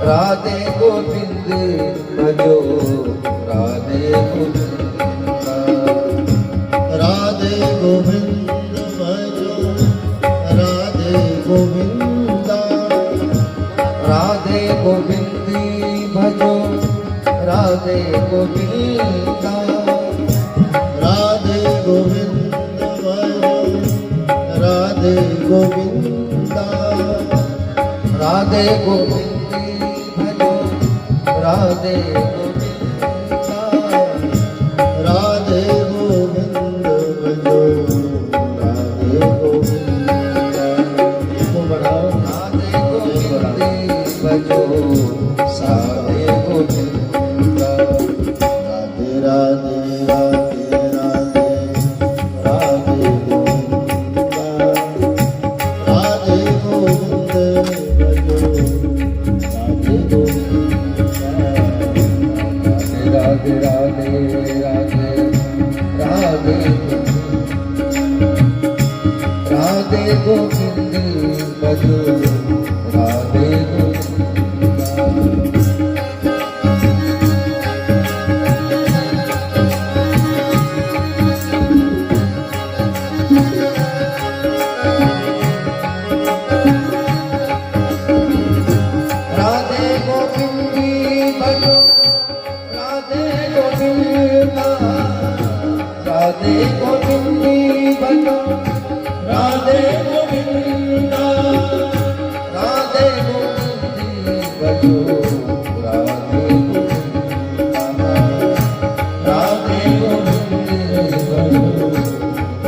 राधे गोविंद भजो राधे गोविंद राधे गोविंद भजो राधे गोविंद राधे गोविंद भजो राधे गोविंद राधे गोविंद भजो राधे गोविंद राधे गोविंद भजो राधे गोविंद राधे गोविंद भजो राधे गोविंद राधे गोविंद भजो साधे गोविंद राधे राधे राधे राधे राधे गोविंद राधे गोविंद भजो राधे गोविंद राधे राधे राधे राधे राधे गोविंद भजो राधे गोविंद राधे गोविंद भजो राधे गोविंद राधे गोविंद भजो राधे गोविंद राधे गोविंद भजो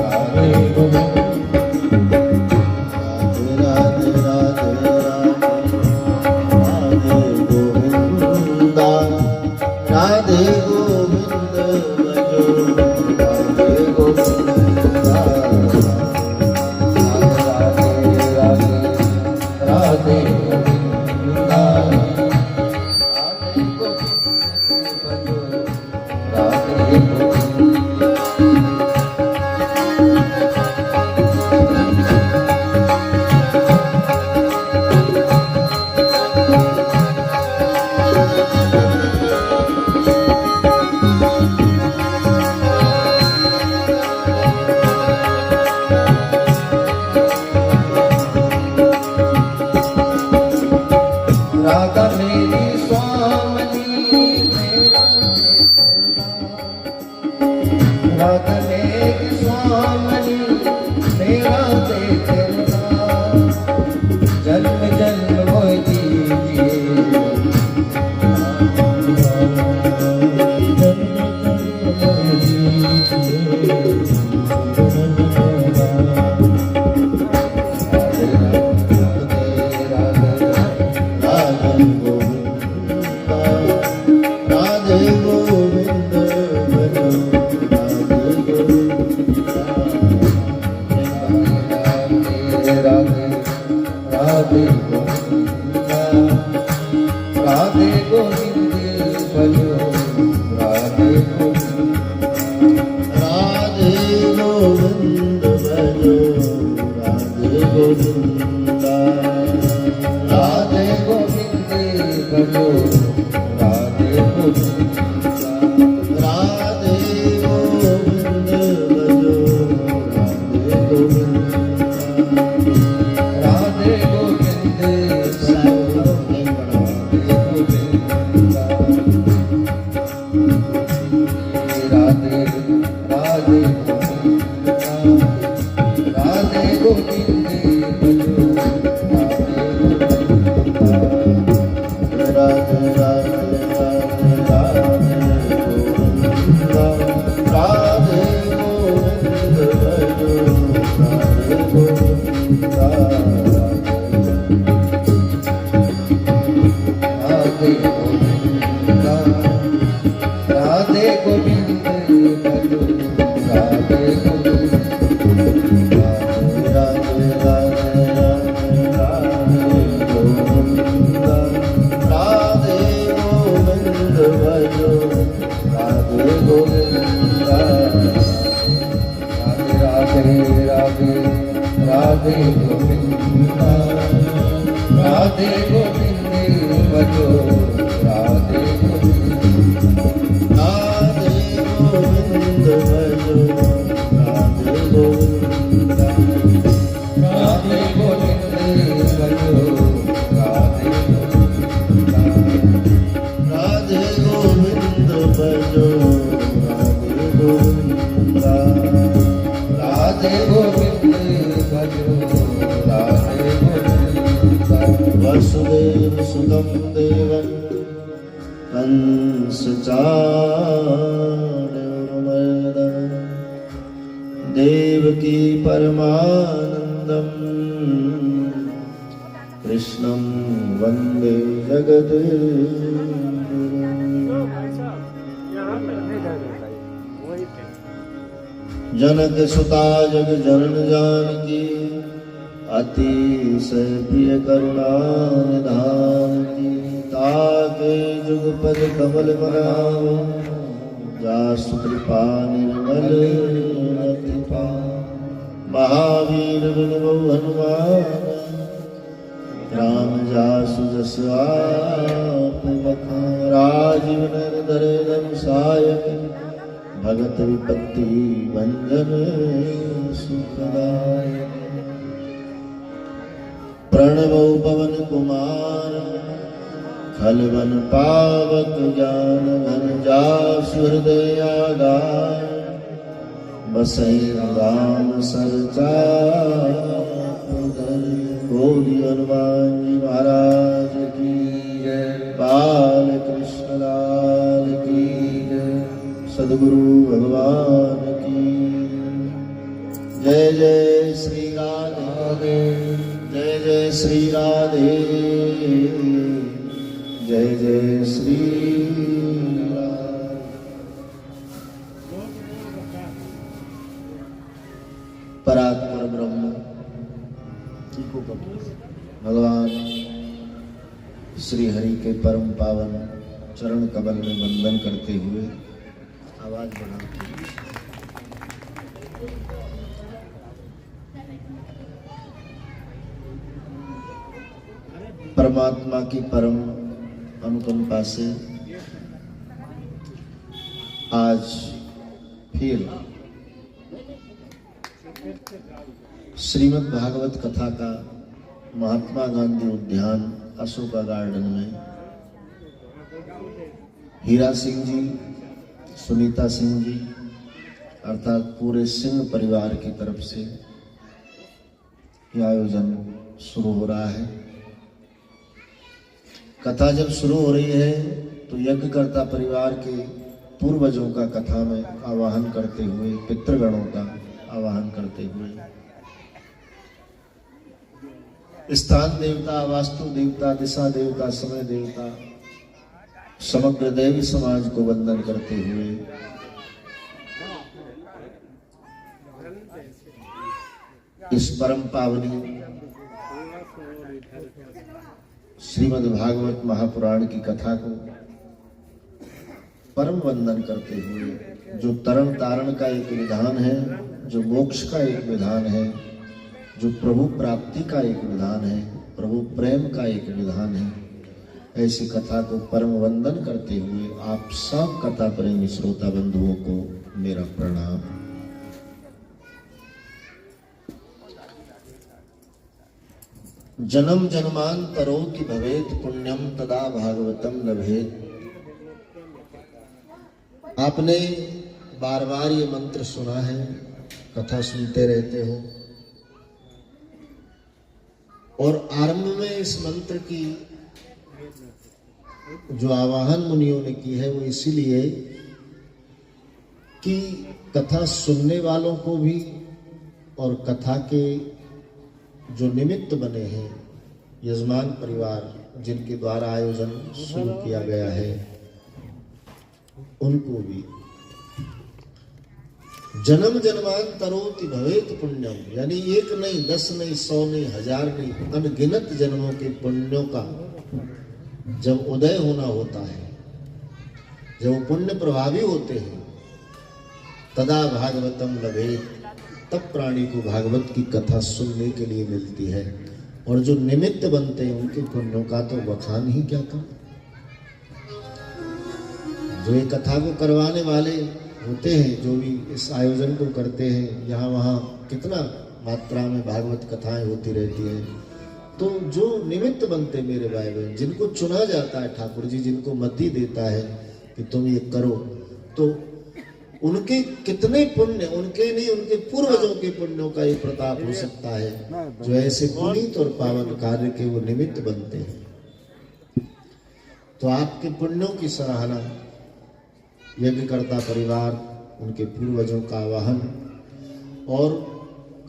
राधे गोविंद राधे गोविंद भजो राधे गोविंद राधे राधे राधे गोविंद भजो राधे गोविंद राधे राधा मेरी स्वामनी मेरा राधा मेरी स्वामनी मेरा देखना जन्म जन्म वो दीजिए राधे गोविंद भजो राधे गोविंद राधे गोविंद भजो राधे गोविंद राधे गोविंद भजो राधे गोविंद राधे गोविंद भजो राधे गोविंद राधे गोविंद भजो राधे गोविंद राधे गोविंद राधे राधे राधे गोविंद भजो राधे राधे राधे राधे गोविंद राधे गोविंद भजो राधे गोविंद राधे गोविंद राधे गोविंद भजो राधे गोविंद राधे राधे राधे राधे गोविंद राधे गोविंद भजो राधे गोविंद राधे राधे राधे राधे गोविंद राधे गोविंद भजो राधे गोविंद राधे गोविंद भजो राधे गोविंद राधे गोविंद भजो राधे गोविंद राधे गोविंद भजो राधे गोविंद राधे गोविंद भजो राधे गोविंद वसुदेव सुतं देवं कंस चाणूरमर्दनं देवकी परमानन्दं कृष्णं वन्दे जगद्गुरुं। जनक सुता जग जनन जानकी अतिशय प्रिय करुणा निधान की ताके जुगपद कमल बनाओ जासु कृपा निर्मल अति पाओ। महावीर बिन बहु हनुमान राम जासु जस आप बखान। राजीव नर धरे धनु सायक भगत विपत्ति भंजन सुखदायक। प्रणवो पवन कुमार खलवन पावक ज्ञान घन जासु हृदय आगार। बसई राम सरचापर बोली हनुमान जी महाराज की जय। बाल कृष्ण लाल की जय। सद्गुरु भगवान की जय। जय श्री राधे जय जय श्री राधे जय जय श्री राधे। परात्पर ब्रह्म भगवान श्री हरि के परम पावन चरण कमल में वंदन करते हुए आवाज बढ़ाते परमात्मा की परम अनुकंपा से आज फिर श्रीमद् भागवत कथा का महात्मा गांधी उद्यान अशोका गार्डन में हीरा सिंह जी, सुनीता सिंह जी अर्थात पूरे सिंह परिवार की तरफ से यह आयोजन शुरू हो रहा है। कथा जब शुरू हो रही है तो यज्ञकर्ता परिवार के पूर्वजों का कथा में आवाहन करते हुए, पितृगणों का आवाहन करते हुए, स्थान देवता, वास्तु देवता, दिशा देवता, समय देवता, समग्र देवी समाज को वंदन करते हुए इस परम पावनी श्रीमद् भागवत महापुराण की कथा को परम वंदन करते हुए, जो तरण तारण का एक विधान है, जो मोक्ष का एक विधान है, जो प्रभु प्राप्ति का एक विधान है, प्रभु प्रेम का एक विधान है, ऐसी कथा को परम वंदन करते हुए आप सब कथा प्रेमी श्रोता बंधुओं को मेरा प्रणाम। जन्म जन्मांतरों की भवेत पुण्यम तदा भागवतम लभेत। आपने बार बार ये मंत्र सुना है, कथा सुनते रहते हो और आरंभ में इस मंत्र की जो आवाहन मुनियों ने की है वो इसीलिए कि कथा सुनने वालों को भी और कथा के जो निमित्त बने हैं यजमान परिवार जिनके द्वारा आयोजन शुरू किया गया है उनको भी जन्म जन्मांतरोति भवेत पुण्यम, यानी एक नहीं, 10 नहीं, 100 नहीं, 1000 नहीं, अनगिनत जन्मों के पुण्यों का जब उदय होना होता है, जब वो पुण्य प्रभावी होते हैं, तदा भागवतम लभेत, तब प्राणी को भागवत की कथा सुनने के लिए मिलती है। और जो निमित्त बनते हैं उनके पुण्यों का तो बखान ही क्या था। जो ये कथा को करवाने वाले होते हैं, जो भी इस आयोजन को करते हैं, यहाँ वहाँ कितना मात्रा में भागवत कथाएं होती रहती हैं, तो जो निमित्त बनते मेरे भाई बहन, जिनको चुना जाता है ठाकुर जी, जिनको मति देता है कि तुम ये करो, तो उनके कितने पुण्य, उनके नहीं उनके पूर्वजों के पुण्यों का ये प्रताप हो सकता है, जो ऐसे पुनीत और पावन कार्य के वो निमित्त बनते हैं। तो आपके पुण्यों की सराहना यज्ञकर्ता परिवार, उनके पूर्वजों का आवाहन, और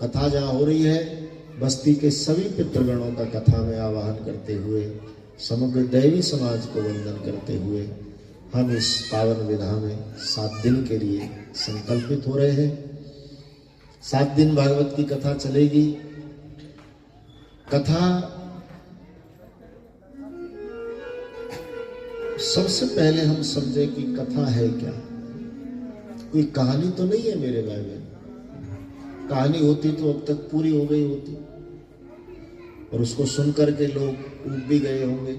कथा जहाँ हो रही है बस्ती के सभी पितृगणों का कथा में आवाहन करते हुए, समग्र दैवी समाज को वंदन करते हुए हम इस पावन विधा में 7 दिन के लिए संकल्पित हो रहे हैं। 7 दिन भागवत की कथा चलेगी। कथा सबसे पहले हम समझे कि कथा है क्या। कोई कहानी तो नहीं है मेरे भाई बहन, कहानी होती तो अब तक पूरी हो गई होती और उसको सुनकर के लोग ऊब भी गए होंगे।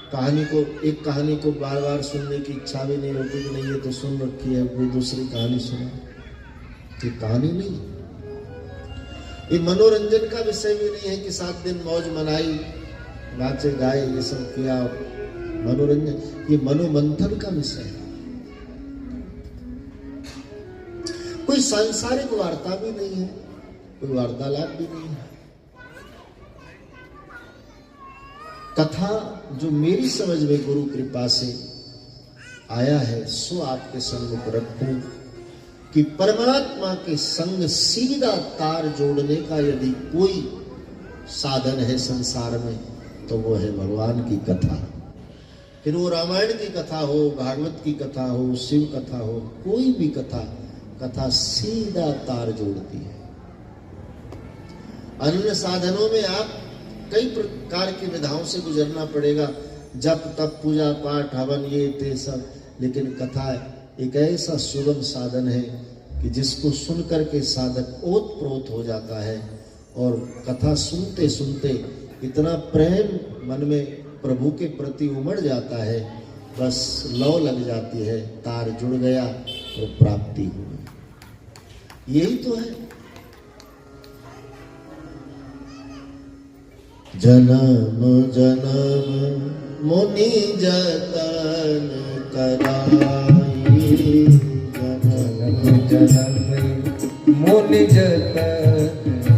एक कहानी को बार बार सुनने की इच्छा भी नहीं होती कि नहीं ये तो सुन रखी है, कोई दूसरी कहानी सुना। ये कहानी नहीं, ये मनोरंजन का विषय भी नहीं है कि 7 दिन मौज मनाई, नाचे गाए, ये सब किया मनोरंजन। ये मनोमंथन का विषय है। कोई सांसारिक वार्ता भी नहीं है, कोई वार्तालाप भी नहीं है। कथा जो मेरी समझ में गुरु कृपा से आया है सो आपके सम्मुख रखूं कि परमात्मा के संग सीधा तार जोड़ने का यदि कोई साधन है संसार में तो वो है भगवान की कथा। फिर वो रामायण की कथा हो, भागवत की कथा हो, शिव कथा हो, कोई भी कथा सीधा तार जोड़ती है। अन्य साधनों में आप कई प्रकार की विधाओं से गुजरना पड़ेगा, जप तप पूजा पाठ हवन ये ते सब, लेकिन कथा एक ऐसा सुगम साधन है कि जिसको सुन करके साधक ओतप्रोत हो जाता है और कथा सुनते सुनते इतना प्रेम मन में प्रभु के प्रति उमड़ जाता है, बस लौ लग जाती है, तार जुड़ गया और प्राप्ति हो गई। यही तो है। जन्म जन्म मुनि जतन कराई, जन्म जन्म मुनि जतन।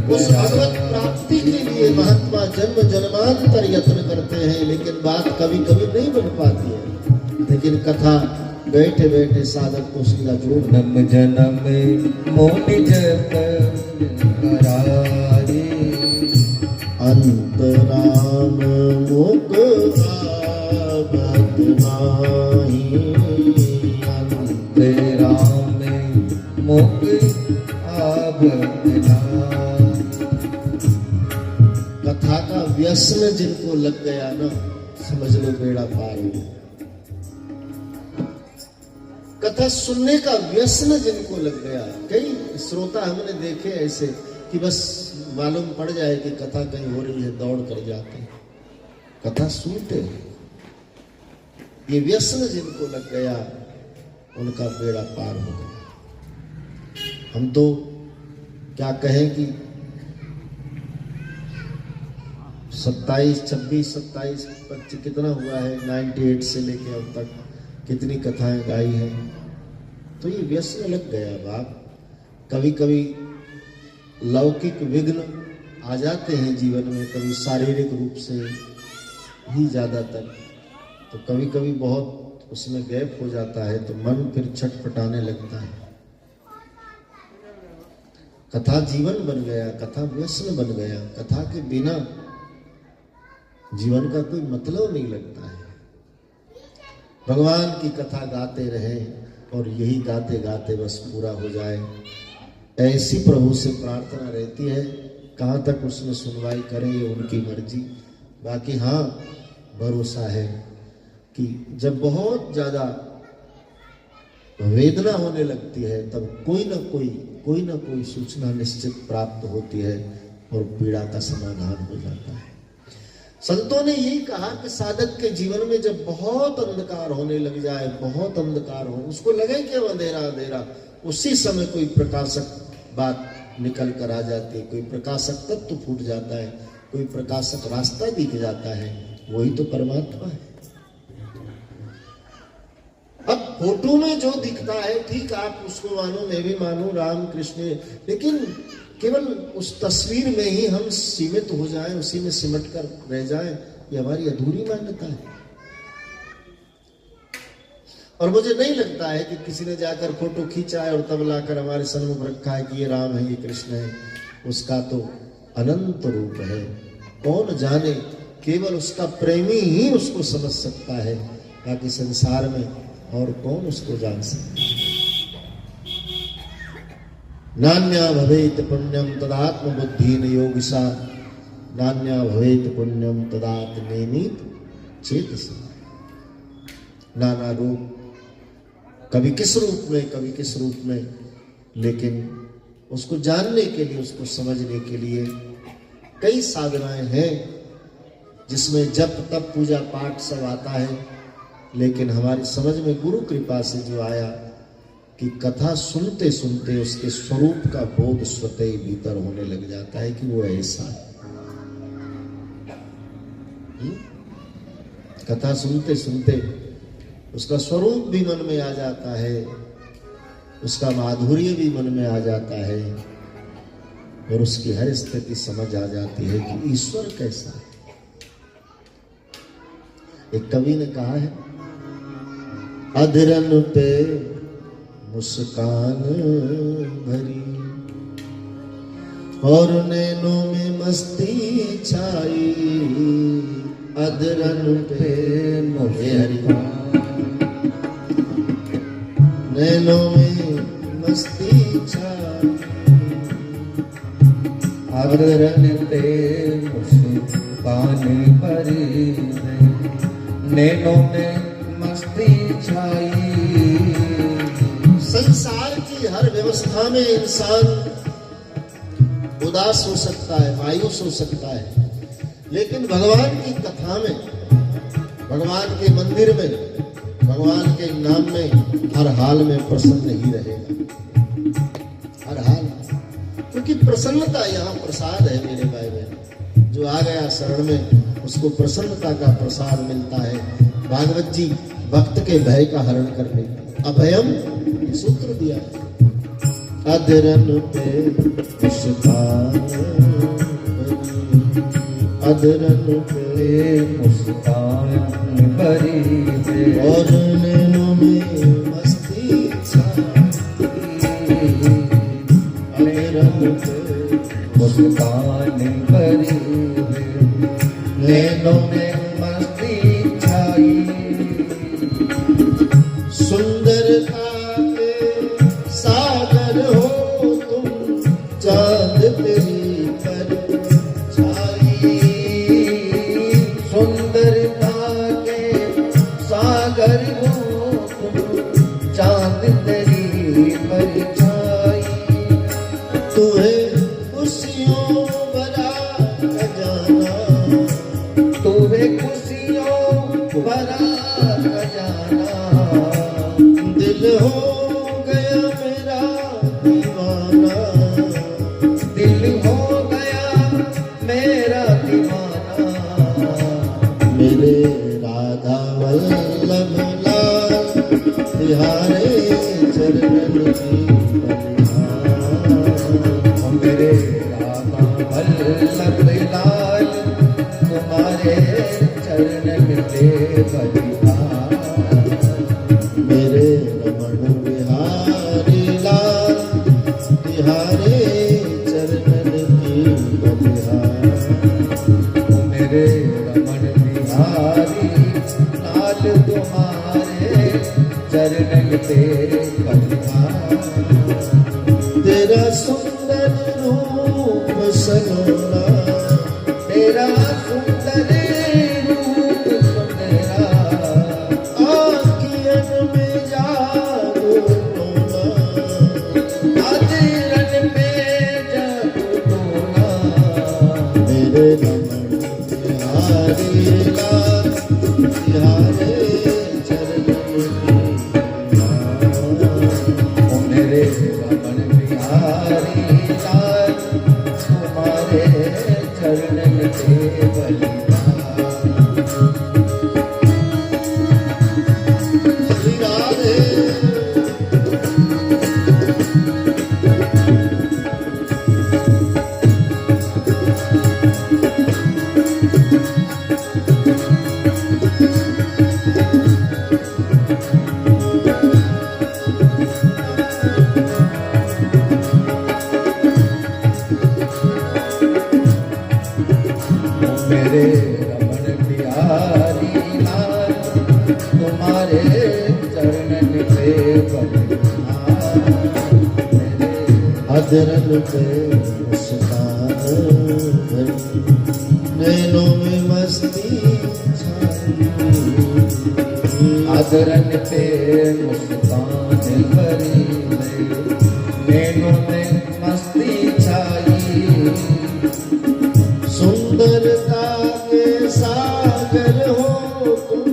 उस भगवत प्राप्ति के लिए महात्मा जन्म जन्मांतर यत्न करते हैं, लेकिन बात कभी कभी नहीं बन पाती है। लेकिन कथा बैठे बैठे साधक को सीधा जोड़। जन्म जन्म मुनि जतन कराई, अंतराम मुख आबत नाही, अंतराम मुख आबत नाही। कथा का व्यसन जिनको लग गया ना, समझ लो बेड़ा पार हो गया। कथा सुनने का व्यसन जिनको लग गया, कई श्रोता हमने देखे ऐसे कि बस मालूम पड़ जाए कि कथा कहीं हो रही है दौड़ कर जाते हैं, कथा सुनते हैं। ये व्यसन जिनको लग गया उनका बेड़ा पार हो गया। हम तो क्या कहें कि 27, 26, 27, 25 कितना हुआ है, 98 से लेके अब तक कितनी कथाएं गाई हैं। तो ये व्यसन लग गया बाप। कभी कभी लौकिक विघ्न आ जाते हैं जीवन में, कभी शारीरिक रूप से ही ज्यादातर, तो कभी कभी बहुत उसमें गैप हो जाता है, तो मन फिर छटपटाने लगता है। कथा जीवन बन गया, कथा व्यसन बन गया, कथा के बिना जीवन का कोई मतलब नहीं लगता है। भगवान की कथा गाते रहे और यही गाते गाते बस पूरा हो जाए, ऐसी प्रभु से प्रार्थना रहती है। कहाँ तक उसमें सुनवाई करें ये उनकी मर्जी। बाकी हाँ, भरोसा है कि जब बहुत ज्यादा वेदना होने लगती है तब कोई ना कोई सूचना निश्चित प्राप्त होती है और पीड़ा का समाधान हो जाता है। संतों ने यही कहा कि साधक के जीवन में जब बहुत अंधकार होने लग जाए, बहुत अंधकार हो, उसको लगे कि अंधेरा अंधेरा, उसी समय कोई प्रकाशक बात निकल कर आ जाती है, कोई प्रकाशक तत्व फूट जाता है, कोई प्रकाशक रास्ता दिख जाता है, वही तो परमात्मा है। अब फोटो में जो दिखता है, ठीक, आप उसको मानो, मैं भी मानूं, राम कृष्ण, लेकिन केवल उस तस्वीर में ही हम सीमित हो जाएं, उसी में सिमट कर रह जाएं, ये हमारी अधूरी मान्यता है। और मुझे नहीं लगता है कि किसी ने जाकर फोटो खींचा है और तब लाकर हमारे सम्मुख रखा है कि ये राम है, ये कृष्ण है। उसका तो अनंत रूप है, कौन जाने, केवल उसका प्रेमी ही उसको समझ सकता है, बाकी संसार में और कौन उसको जान सकता है। नान्या भवेत पुण्यम तदात्म बुद्धिन योगिसा, नान्या भवेत पुण्यम तदात्मेनीत चेतसा। नाना रूप, कभी किस रूप में, कभी किस रूप में, लेकिन उसको जानने के लिए, उसको समझने के लिए कई साधनाएं हैं, जिसमें जप तप पूजा पाठ सब आता है। लेकिन हमारी समझ में गुरु कृपा से जो आया कि कथा सुनते सुनते उसके स्वरूप का बोध स्वतः ही भीतर होने लग जाता है कि वो ऐसा है। कथा सुनते सुनते उसका स्वरूप भी मन में आ जाता है, उसका माधुर्य भी मन में आ जाता है, और उसकी हर स्थिति समझ आ जाती है कि ईश्वर कैसा है। एक कवि ने कहा है, अधरन पे मुस्कान भरी और नैनों में मस्ती छाई, अधरन पे मुस्कान, नैनों में मस्ती छाई, अधरन पे मुस्कान भरी, नैनों में मस्ती छाई। संसार की हर व्यवस्था में इंसान उदास हो सकता है, मायूस हो सकता है, लेकिन भगवान की कथा में, भगवान के मंदिर में, भगवान के नाम में हर हाल में प्रसन्न ही रहेगा, हर हाल। क्योंकि प्रसन्नता यहाँ प्रसाद है मेरे भाई बहन। जो आ गया शरण में उसको प्रसन्नता का प्रसाद मिलता है। भागवत जी भक्त के भय का हरण करने, अभयम सूत्र दिया। अधरन पे मुस्कान, अधरन पे मुस्कान भरी, और नैनों में मस्ती छाई, अधरन पे मुस्कान भरी, नैनों में मस्ती छाई। सुंदरता के सागर हो तुम, चांद तेरी परछाई, सुंदरता के सागर हो तुम, चांद तेरी परछाई। तुम्हें खुशियों भरा खजाना, तुम्हें खुशियों भरा खजाना, दिल हो गया मेरा दीवाना, दिल हो गया मेरा दीवाना। मेरे राधा वल्लभ लाल तिहारे चरणन की बलिहार, मेरे राधा वल्लभ लाल तुम्हारे चरणन में बलिहार। मेरे रमण बिहारी लाल तिहारे चरणन की बलिहार। मेरे रमण बिहारी लाल तुम्हारे चरणन पे बलिहार। तेरा सुंदर रूप सलोना, तेरा सुंदर रूप सुंदरा, आँखियन में जादू टोना, अधरन में जादू टोना। मेरे रमण बिहारी बलिहारी। श्री राधे मेरे रमण बिहारी लाल, तुम्हारे चरणन पे बलिहारी। मेरे अधरन पे मुस्कान भरी, नैनों में मस्ती छाई। अधरन पे मुस्कान भरी, नैनों में मस्ती छाई। सुंदरता के सागर हो तुम,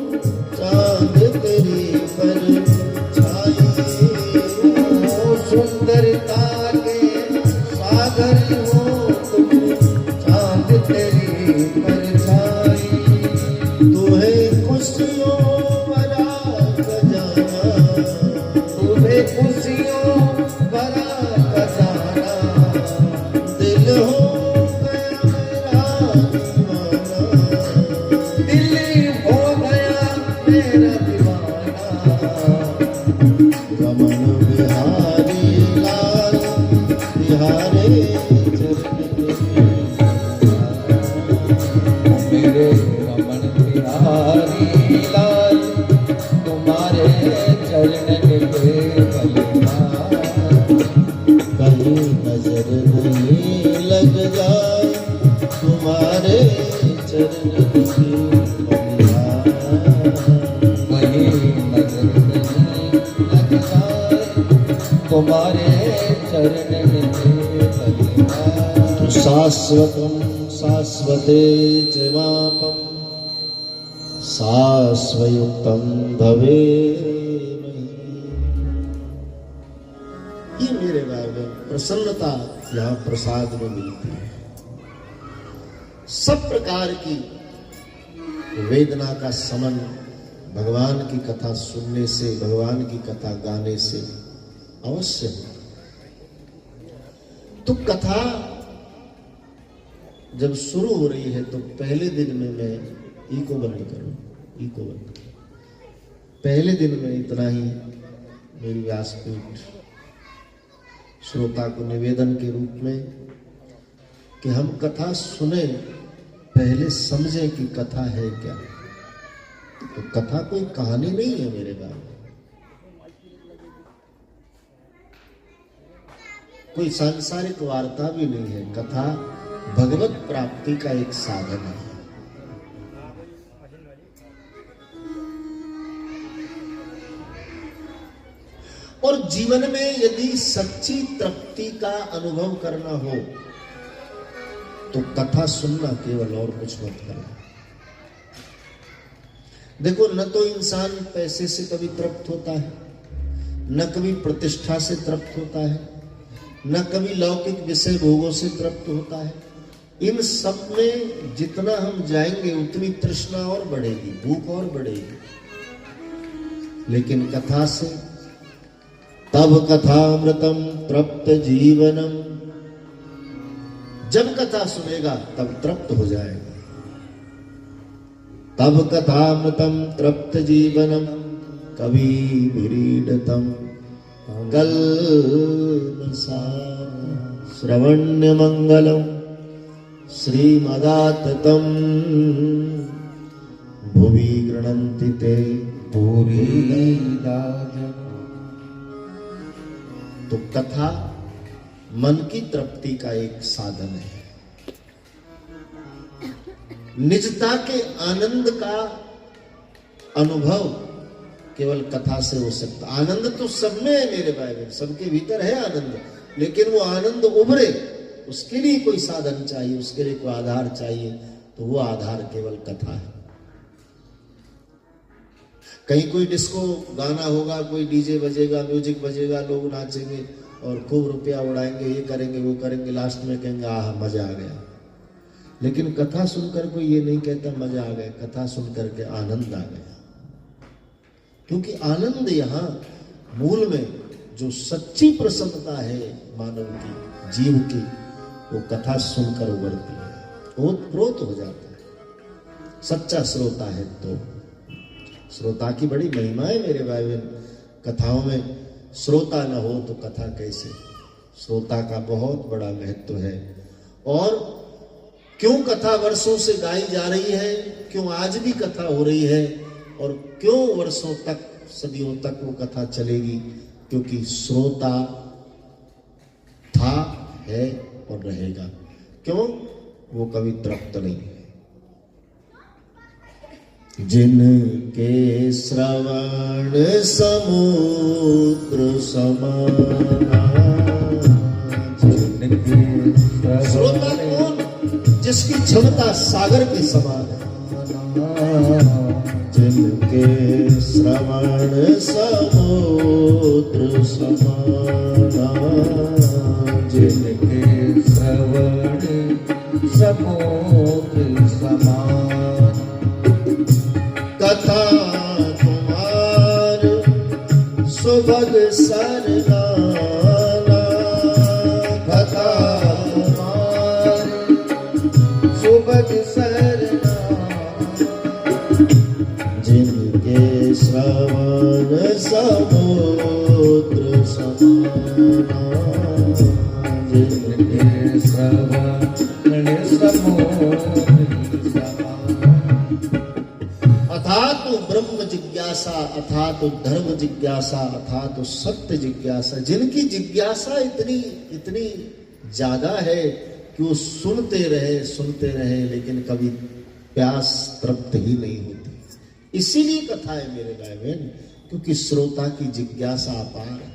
चांद तेरी परछाई। सुंदरता के सागर हो तुम, चांद तेरी परछाई। तुम्हें खुशियों भरा खजाना, तुम्हें खुशियों भरा खजाना। दिल हो गया मेरा दीवाना। दिल हो गया मेरा दीवाना। रमण बिहारी लाल, बिहारे चरण मेरे रमण बिहारी लाल, तुम्हारे चरणन पे बलिहारी। कहीं नजर नहीं लग जाए तुम्हारे चरण की बलिहारी। वही नजर नहीं लग जाए तुम्हारे चरणन पे बलिहारी। तो शाश्वतम शाश्वते च मापम, शाश्वयुक्तम भवे। ये मेरे भाई में प्रसन्नता यहाँ प्रसाद में मिलती है। सब प्रकार की वेदना का समन भगवान की कथा सुनने से, भगवान की कथा गाने से अवश्य हो। तो कथा जब शुरू हो रही है तो पहले दिन में मैं ई को बंद करूं, ई को बंद करूं। पहले दिन में इतना ही मेरी व्यासपीठ श्रोता को निवेदन के रूप में कि हम कथा सुने, पहले समझें कि कथा है क्या। तो कथा कोई कहानी नहीं है मेरे भाई, कोई सांसारिक वार्ता भी नहीं है। कथा भगवत प्राप्ति का एक साधन है। और जीवन में यदि सच्ची तृप्ति का अनुभव करना हो तो कथा सुनना केवल, और कुछ मत करना। देखो, न तो इंसान पैसे से कभी तृप्त होता है, न कभी प्रतिष्ठा से तृप्त होता है, न कभी लौकिक विषय भोगों से तृप्त होता है। इन सब में जितना हम जाएंगे उतनी तृष्णा और बढ़ेगी, भूख और बढ़ेगी। लेकिन कथा से, तब कथामृतम तृप्त जीवनम, जब कथा सुनेगा तब तृप्त हो जाएगा। तब कथामृतम तृप्त जीवनम, कवि विरीडतम कल्मषात् श्रवण्य मंगलम श्रीमदाततम भुवि गृह्णन्ति ते पूरी तो कथा मन की तृप्ति का एक साधन है। निजता के आनंद का अनुभव केवल कथा से हो सकता। आनंद तो सब में है मेरे भाई, सबके भीतर है आनंद, लेकिन वो आनंद उभरे उसके लिए कोई साधन चाहिए, उसके लिए कोई आधार चाहिए। तो वो आधार केवल कथा है। कहीं कोई डिस्को गाना होगा, कोई डीजे बजेगा, म्यूजिक बजेगा, लोग नाचेंगे और खूब रुपया उड़ाएंगे, ये करेंगे वो करेंगे, लास्ट में कहेंगे आह मजा आ गया। लेकिन कथा सुनकर कोई ये नहीं कहता मजा आ गया, कथा सुनकर के आनंद आ गया। क्योंकि आनंद यहाँ मूल में जो सच्ची प्रसन्नता है मानव की, जीव की, वो कथा सुनकर उभरती है, ओतप्रोत हो जाता है। सच्चा श्रोता है तो श्रोता की बड़ी महिमा है मेरे भाई बहन। कथाओं में श्रोता न हो तो कथा कैसे? श्रोता का बहुत बड़ा महत्व है। और क्यों कथा वर्षों से गाई जा रही है, क्यों आज भी कथा हो रही है, और क्यों वर्षों तक, सदियों तक वो कथा चलेगी? क्योंकि श्रोता था, है और रहेगा। क्यों? वो कभी तृप्त नहीं है। जिनके श्रवण समुद्र समाना। श्रोता कौन? जिसकी क्षमता सागर के समान है। जिनके श्रवण समुद्र समाना। जिनके श्रवण समुद्र समान। कथा तुम्हार सुभग सरनाना। कथा तुम्हार सुभग सरनाना। जिनके श्रवण समुद्र समाना। जिनके श्रवण समुद्र अथातो ब्रह्म जिज्ञासा, अथातो धर्म जिज्ञासा, अथातो सत्य जिज्ञासा। जिनकी जिज्ञासा इतनी ज्यादा है कि वो सुनते रहे लेकिन कभी प्यास तृप्त ही नहीं होती। इसीलिए कथा है मेरे भाई बहन, क्योंकि श्रोता की जिज्ञासा अपार है।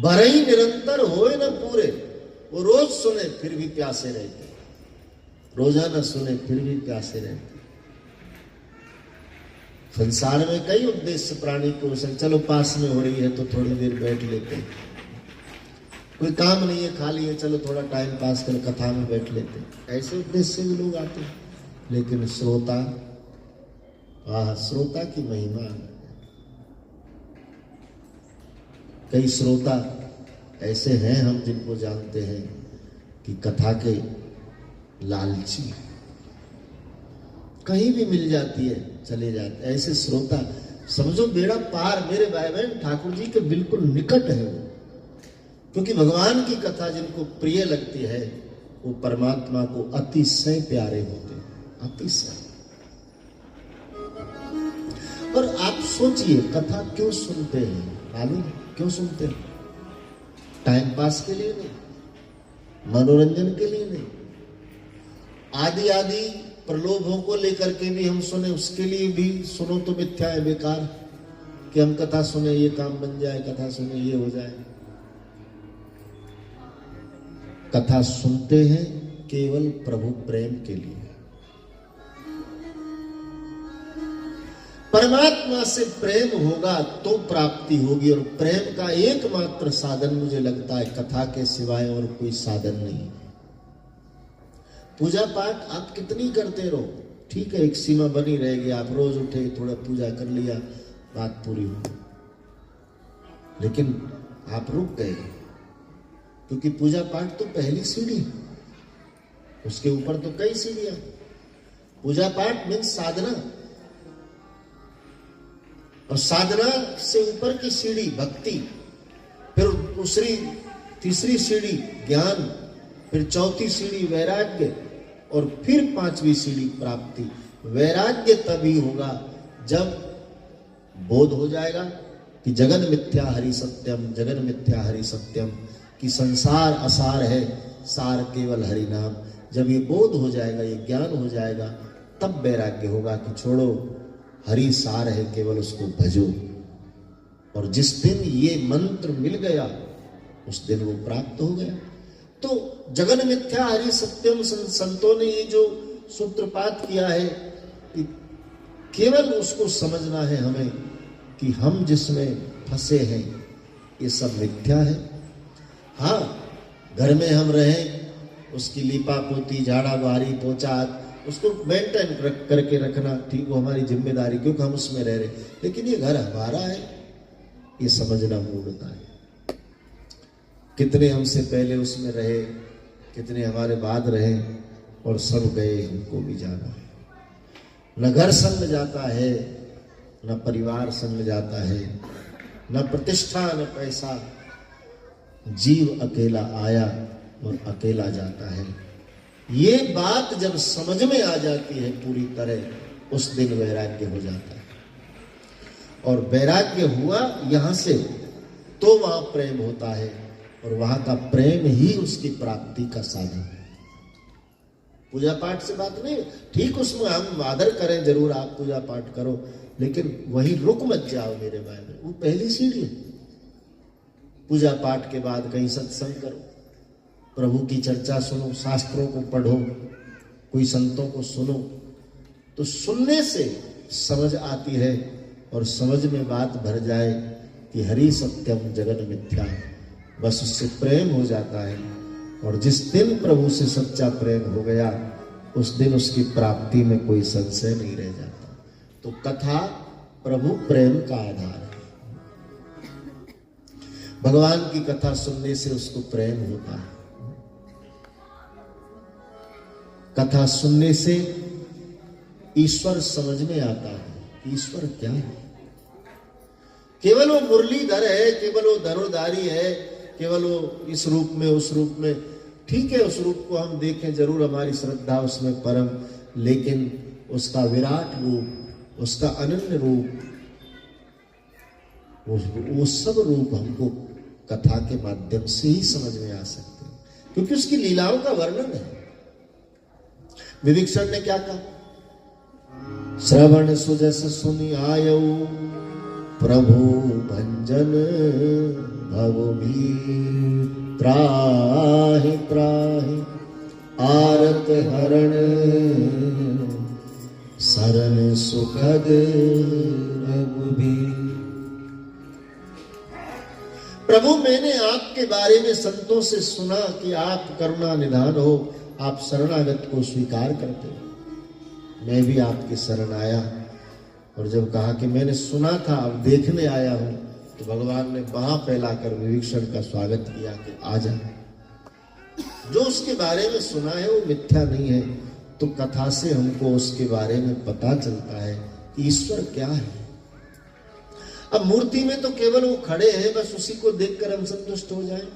बरई निरंतर होए न पूरे, वो रोज सुने फिर भी प्यासे रहते, रोजाना सुने फिर भी प्यासे रहते। संसार में कई उद्देश्य प्राणी को, चलो पास में हो रही है तो थोड़ी देर बैठ लेते हैं, कोई काम नहीं है खाली है, चलो थोड़ा टाइम पास कर कथा में बैठ लेते हैं, ऐसे उद्देश्य से भी लोग आते हैं। लेकिन श्रोता, श्रोता की महिमा। कई श्रोता ऐसे हैं हम जिनको जानते हैं कि कथा के लालची, कहीं भी मिल जाती है चले जाते। ऐसे श्रोता समझो बेड़ा पार। मेरे भाई बहन ठाकुर जी के बिल्कुल निकट है वो, क्योंकि भगवान की कथा जिनको प्रिय लगती है वो परमात्मा को अतिशय प्यारे होते हैं, अतिशय। और आप सोचिए कथा क्यों सुनते हैं? मालूम क्यों सुनते हैं? टाइम पास के लिए नहीं, मनोरंजन के लिए नहीं, आदि प्रलोभों को लेकर के भी हम सुने, उसके लिए भी सुनो तो मिथ्या है, बेकार कि हम कथा सुने ये काम बन जाए, कथा सुने ये हो जाए। कथा सुनते हैं केवल प्रभु प्रेम के लिए। परमात्मा से प्रेम होगा तो प्राप्ति होगी, और प्रेम का एकमात्र साधन मुझे लगता है कथा के सिवाय और कोई साधन नहीं। पूजा पाठ आप कितनी करते रहो, ठीक है, एक सीमा बनी रहेगी, आप रोज उठे थोड़ा पूजा कर लिया, बात पूरी हो। लेकिन आप रुक गए, क्योंकि पूजा पाठ तो पहली सीढ़ी, उसके ऊपर तो कई सीढ़ियां। पूजा पाठ मीन्स साधना, और साधना से ऊपर की सीढ़ी भक्ति, फिर दूसरी तीसरी सीढ़ी ज्ञान, फिर चौथी सीढ़ी वैराग्य, और फिर पांचवी सीढ़ी प्राप्ति। वैराग्य तभी होगा जब बोध हो जाएगा कि जगन मिथ्या हरि सत्यम, जगन मिथ्या हरि सत्यम, कि संसार असार है, सार केवल हरि नाम। जब ये बोध हो जाएगा, ये ज्ञान हो जाएगा, तब वैराग्य होगा कि छोड़ो, हरि सार है, केवल उसको भजो। और जिस दिन ये मंत्र मिल गया उस दिन वो प्राप्त हो गया। तो जगन मिथ्या हरि सत्यम, संतों ने ये जो सूत्रपात किया है कि केवल उसको समझना है हमें कि हम जिसमें फंसे हैं ये सब मिथ्या है। हाँ, घर में हम रहें उसकी लीपा पोती, झाड़ा बहारी, पोछा, उसको मेंटेन करके रखना, ठीक, वो हमारी जिम्मेदारी, क्योंकि हम उसमें रह रहे। लेकिन ये घर हमारा है, ये समझना मूर्खता है। कितने हमसे पहले उसमें रहे, कितने हमारे बाद रहे, और सब गए, हमको भी जाना है। न घर संग जाता है, न परिवार संग जाता है, न प्रतिष्ठा, न पैसा। जीव अकेला आया और अकेला जाता है। ये बात जब समझ में आ जाती है पूरी तरह, उस दिन वैराग्य हो जाता है। और वैराग्य हुआ यहां से तो वहां प्रेम होता है, और वहां का प्रेम ही उसकी प्राप्ति का साधन है। पूजा पाठ से बात नहीं, ठीक, उसमें हम आदर करें, जरूर आप पूजा पाठ करो, लेकिन वहीं रुक मत जाओ मेरे भाई में। वो पहली सीढ़ी है। पूजा पाठ के बाद कहीं सत्संग करो, प्रभु की चर्चा सुनो, शास्त्रों को पढ़ो, कोई संतों को सुनो, तो सुनने से समझ आती है, और समझ में बात भर जाए कि हरि सत्यम जगन मिथ्या, बस उससे प्रेम हो जाता है। और जिस दिन प्रभु से सच्चा प्रेम हो गया, उस दिन उसकी प्राप्ति में कोई संशय नहीं रह जाता। तो कथा प्रभु प्रेम का आधार है। भगवान की कथा सुनने से उसको प्रेम होता है। कथा सुनने से ईश्वर समझ में आता है। ईश्वर क्या है? केवल वो मुरलीधर है, केवल वो धनुर्धारी है, केवल वो इस रूप में उस रूप में, ठीक है, उस रूप को हम देखें, जरूर हमारी श्रद्धा उसमें परम, लेकिन उसका विराट रूप, उसका अनन्य रूप, वो सब रूप हमको कथा के माध्यम से ही समझ में आ सकते हैं, क्योंकि उसकी लीलाओं का वर्णन है। विभीषण ने क्या कहा? श्रवण सुजस सुनि आयौ प्रभु भंजन भव भी त्राहि त्राहि आरत हरण सरन सुखद रघुबीर। प्रभु, मैंने आपके बारे में संतों से सुना कि आप करुणा निधान हो, आप शरणागत को स्वीकार करते हो। मैं भी आपकी शरण आया, और जब कहा कि मैंने सुना था, अब देखने आया हूं, तो भगवान ने बाह फैलाकर विभीषण का स्वागत किया कि आ जा। जो उसके बारे में सुना है वो मिथ्या नहीं है, तो कथा से हमको उसके बारे में पता चलता है कि ईश्वर क्या है। अब मूर्ति में तो केवल वो खड़े हैं, बस उसी को देखकर हम संतुष्ट हो जाएं।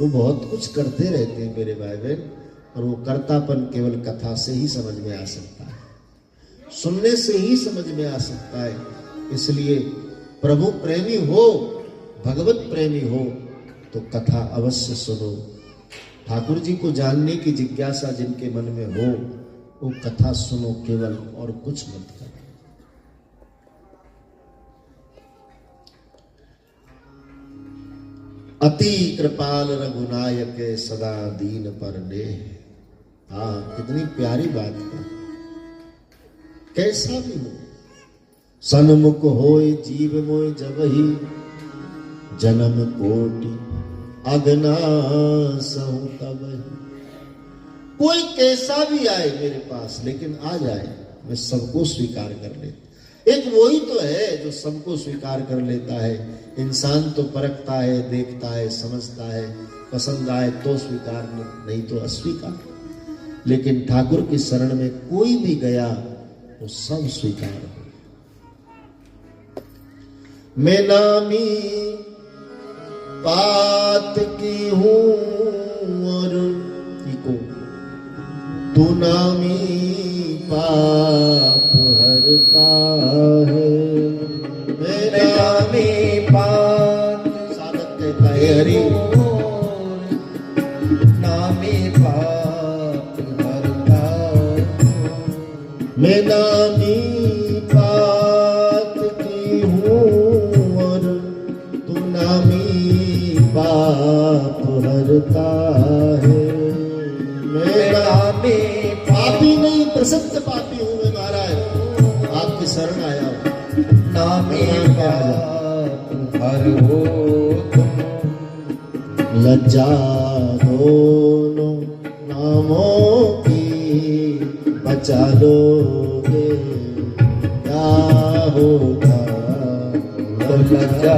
वो बहुत कुछ करते रहते हैं मेरे भाई बहन, और वो कर्तापन केवल कथा से ही समझ में आ सकता है, सुनने से ही समझ में आ सकता है। इसलिए प्रभु प्रेमी हो, भगवत प्रेमी हो, तो कथा अवश्य सुनो। ठाकुर जी को जानने की जिज्ञासा जिनके मन में हो, वो कथा सुनो केवल, और कुछ मत करो। अति कृपाल रघुनायक सदा दीन पर नेह। हाँ, कितनी प्यारी बात है। कैसा भी हो, सन्मुख होए जीव मोय जबहि जन्म कोटि अगना सहु तबहि। कोई कैसा भी आए मेरे पास, लेकिन आ जाए, मैं सबको स्वीकार कर लेता। एक वही तो है जो सबको स्वीकार कर लेता है। इंसान तो परखता है, देखता है, समझता है, पसंद आए तो स्वीकार, नहीं तो अस्वीकार। लेकिन ठाकुर की शरण में कोई भी गया तो सब स्वीकार हो। मैं नामी बात की हूं और तू नामी पाप हरता है। मैं नामी पाप साधक कहता है हरि, नामी पाप हरता। मैं नामी पाप की हूँ और तू नामी पाप हरता है। मैं नामी पापी नहीं, प्रसिद्ध पापी हूँ मैं महाराज, आपकी शरण आया हूँ। नामी पाप हरो तुम लज्जा दोनों बचा लोगे क्या होगा। तो लज्जा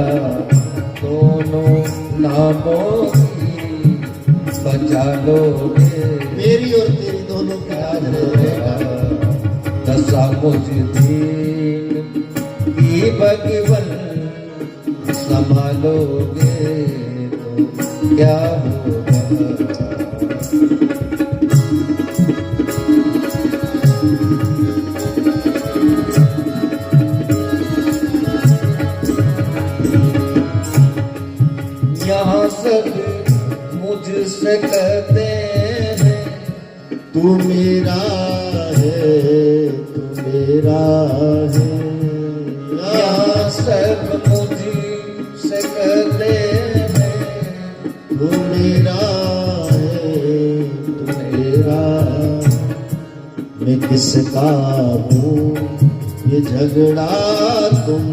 दोनों नामों की बचा लोगे, मेरी और तेरी दोनों की लाज रहेगा। दशा मुझ दीन की भगवन संभालोगे तो क्या होगा। यहाँ सब मुझसे कहते हैं तू मेरा है, तू मेरा है। यहाँ सब मुझसे कहते हैं तू मेरा है, तू मेरा। मैं किसका हूँ ये झगड़ा तुम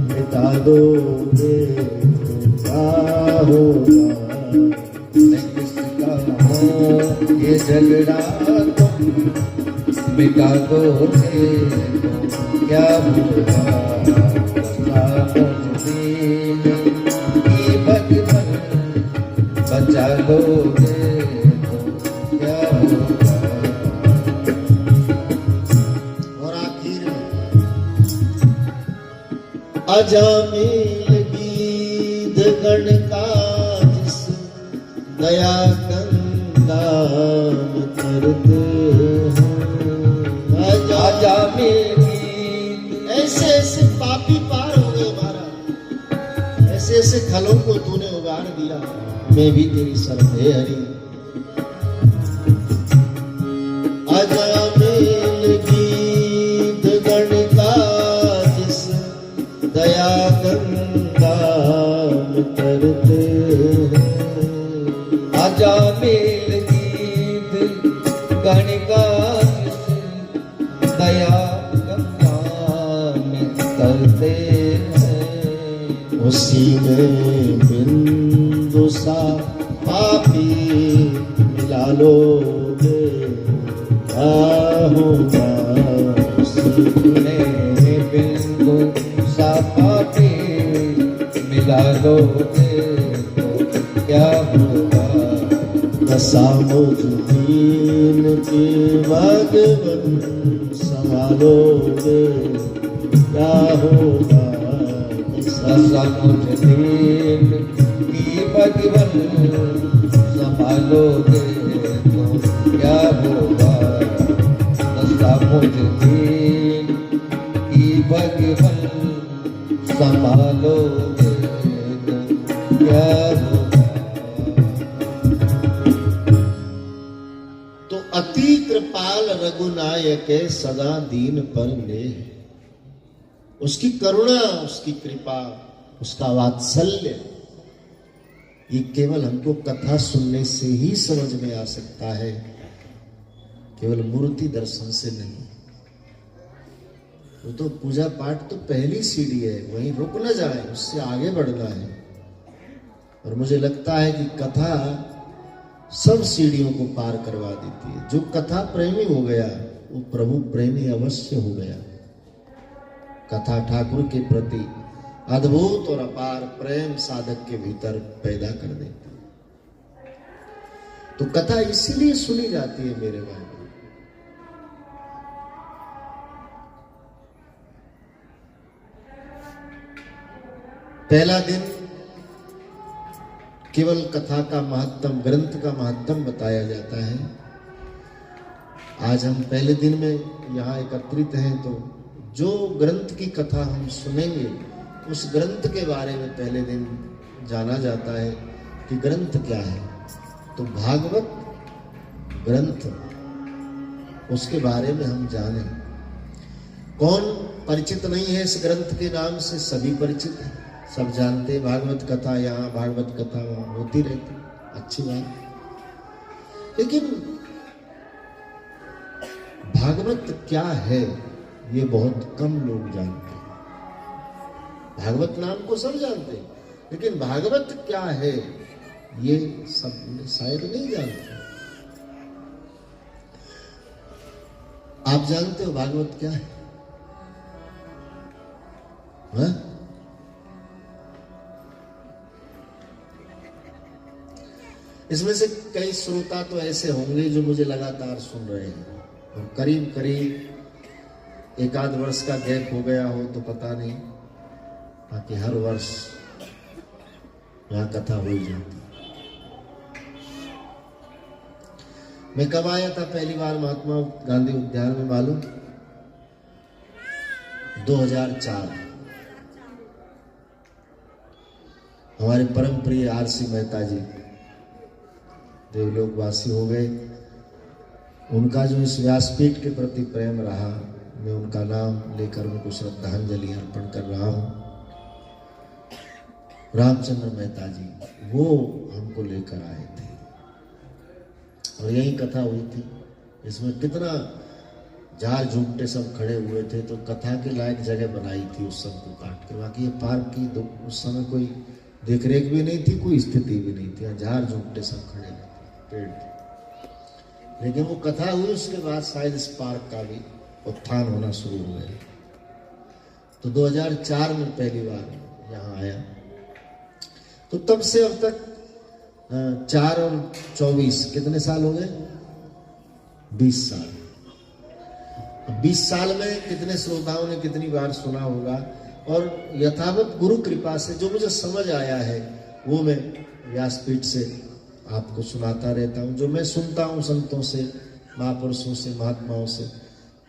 मिटा दोगे तो क्या होगा। मैं किसका हूँ ये झगड़ा तुम मिटा दोगे तो क्या होगा। भगवन बचा लोगे तो क्या होगा। और आखिर अजामिल गीत गण का जिस दया कंदाम करते हैं। अजामिल ऐसे ऐसे पापी पार हो गए महाराज, ऐसे ऐसे खलों को तूने उगाड़ दिया। मैं भी तेरी शरण है हरि। अजामिल गीत गण का जिस दया गंगाम करते हैं। अजामिल गीत गणिका दया गंगा में करते हैं। उसी में बिंदु सा पापी मिला लोगे क्या होगा। उसी में बिंदु सा पापी मिला लोगे तो क्या होगा। दशा मुझ दीन की भगवन संभालोगे क्या होगा। दशा मुझ दीन की भगवन संभालोगे तो क्या होगा। दशा मुझ दीन की भगवन संभालोगे तो क्या होगा। तो अति कृपाल रघुनायक सदा दीन पर ले। उसकी करुणा, उसकी कृपा, उसका वात्सल्य ये केवल हमको कथा सुनने से ही समझ में आ सकता है, केवल मूर्ति दर्शन से नहीं। वो तो पूजा पाठ तो पहली सीढ़ी है, वहीं रुक न जाए, उससे आगे बढ़ना है। और मुझे लगता है कि कथा सब सीढ़ियों को पार करवा देती है। जो कथा प्रेमी हो गया वो प्रभु प्रेमी अवश्य हो गया। कथा ठाकुर के प्रति अद्भुत और अपार प्रेम साधक के भीतर पैदा कर देती है। तो कथा इसीलिए सुनी जाती है मेरे भाई। पहला दिन केवल कथा का महत्तम, ग्रंथ का महत्तम बताया जाता है। आज हम पहले दिन में यहाँ एकत्रित हैं, तो जो ग्रंथ की कथा हम सुनेंगे उस ग्रंथ के बारे में पहले दिन जाना जाता है कि ग्रंथ क्या है। तो भागवत ग्रंथ, उसके बारे में हम जानें। कौन परिचित नहीं है इस ग्रंथ के नाम से? सभी परिचित हैं, सब जानते हैं। भागवत कथा यहाँ, भागवत कथा वहाँ होती रहती, अच्छी बात। लेकिन भागवत क्या है ये बहुत कम लोग जानते हैं। भागवत नाम को सब जानते हैं, लेकिन भागवत क्या है ये सब शायद नहीं जानते। आप जानते हो भागवत क्या है? हाँ? इसमें से कई श्रोता तो ऐसे होंगे जो मुझे लगातार सुन रहे हैं और करीब करीब एक आध वर्ष का गैप हो गया हो तो पता नहीं, बाकी हर वर्ष यहाँ कथा हो ही जाती। मैं कब आया था पहली बार महात्मा गांधी उद्यान में मालूम? 2004। हमारे परम प्रिय आरसी मेहता जी देवलोकवासी हो गए। उनका जो इस व्यासपीठ के प्रति प्रेम रहा, मैं उनका नाम लेकर उनको श्रद्धांजलि अर्पण कर रहा हूं। रामचंद्र मेहता जी वो हमको लेकर आए थे और यही कथा हुई थी। इसमें कितना जार झूमटे सब खड़े हुए थे, तो कथा के लायक जगह बनाई थी उस सब को काट के। बाकी ये पार्क की उस समय कोई देख रेख भी नहीं थी, कोई स्थिति भी नहीं थी, जार झूमटे सब खड़े थे, पेड़ थे। लेकिन वो कथा हुई उसके बाद शायद इस पार्क का भी उत्थान होना शुरू हो गया। तो 2004 में पहली बार यहाँ आया, तो तब से अब तक 4 और 24 कितने साल हो गए? 20 साल। 20 साल में कितने श्रोताओं ने कितनी बार सुना होगा। और यथावत गुरु कृपा से जो मुझे समझ आया है वो मैं व्यासपीठ से आपको सुनाता रहता हूँ। जो मैं सुनता हूँ संतों से, महापुरुषों से, महात्माओं से,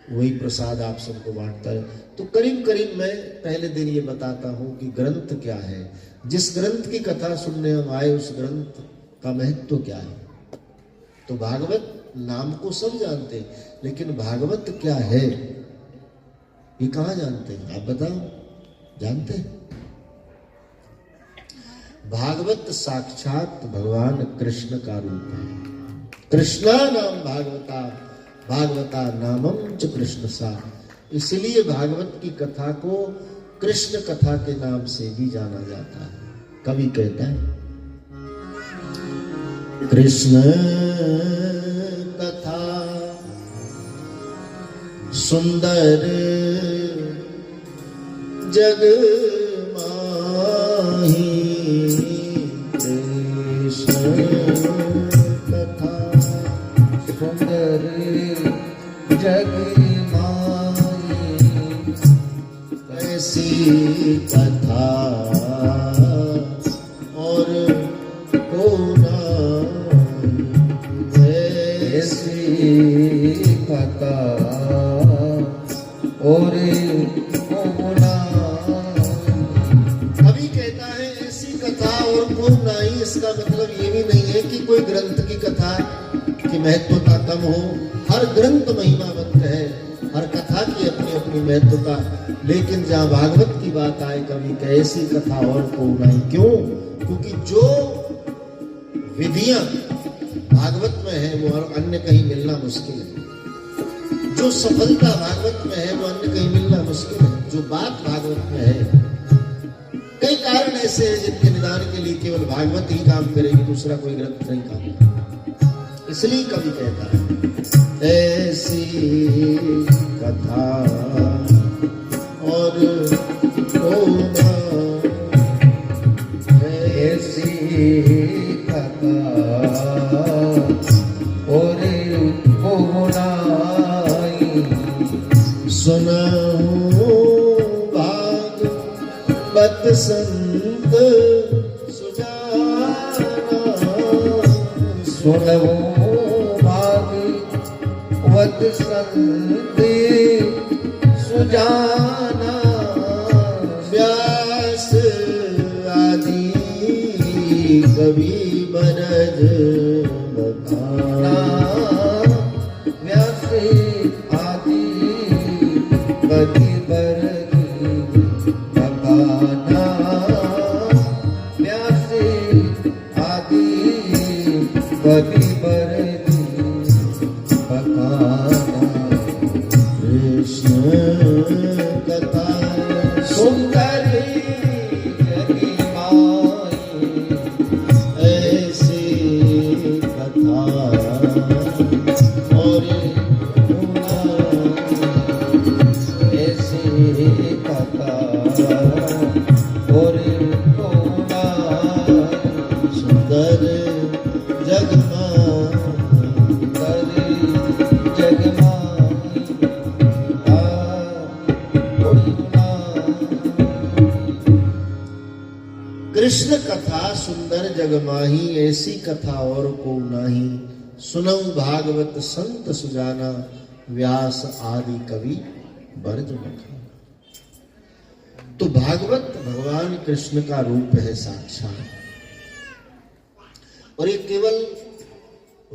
वही प्रसाद आप सबको बांटता है। तो करीब करीब मैं पहले दिन ये बताता हूँ कि ग्रंथ क्या है, जिस ग्रंथ की कथा सुनने हम आए उस ग्रंथ का महत्व क्या है। तो भागवत नाम को सब जानते हैं, लेकिन भागवत क्या है ये कहाँ जानते हैं? आप बताओ, जानते हैं? भागवत साक्षात भगवान कृष्ण का रूप है। कृष्णा नाम भागवता, भागवता नामम च कृष्ण सा। इसलिए भागवत की कथा को कृष्ण कथा के नाम से भी जाना जाता है। कवि कहता है कृष्ण कथा सुंदर जग माही, कृष्ण कथा सुंदर जग माही, ऐसी कथा और को ऐसी कथा और अभी कहता है ऐसी कथा और को नहीं। इसका मतलब ये भी नहीं है कि कोई ग्रंथ की कथा की महत्वता कम हो। हर ग्रंथ महिमावंत है, हर कथा की अपनी अपनी महत्वता। लेकिन जहाँ भागवत की बात आए, कभी ऐसी कथा और को नहीं। क्यों? क्योंकि जो विधियां भागवत में है वो अन्य कहीं मिलना मुश्किल है। जो सफलता भागवत में है वो अन्य कहीं मिलना मुश्किल है। जो बात भागवत में है, कई कारण ऐसे हैं जिनके निदान के लिए केवल भागवत ही काम करेगी, दूसरा कोई ग्रंथ नहीं काम करेगा। इसलिए कवि कहता है ऐसी कथा और ऐसी कथा और सुनाऊं भागवत संत सुजाना, सुनवो भागवत संत सुजाना, व्यास आदि कवि बरज बताना, व्यास आदि कवि बरज बताना, व्यास आदि कवि बरज बताना। कृष्ण कथा सुंदर जगी माई, ऐसी कथा और जग माही, ऐसी कथा और को नाही। सुनऊ भागवत संत सुजाना, व्यास आदि कवि बरज बखाना। तो भागवत भगवान कृष्ण का रूप है साक्षात। और ये केवल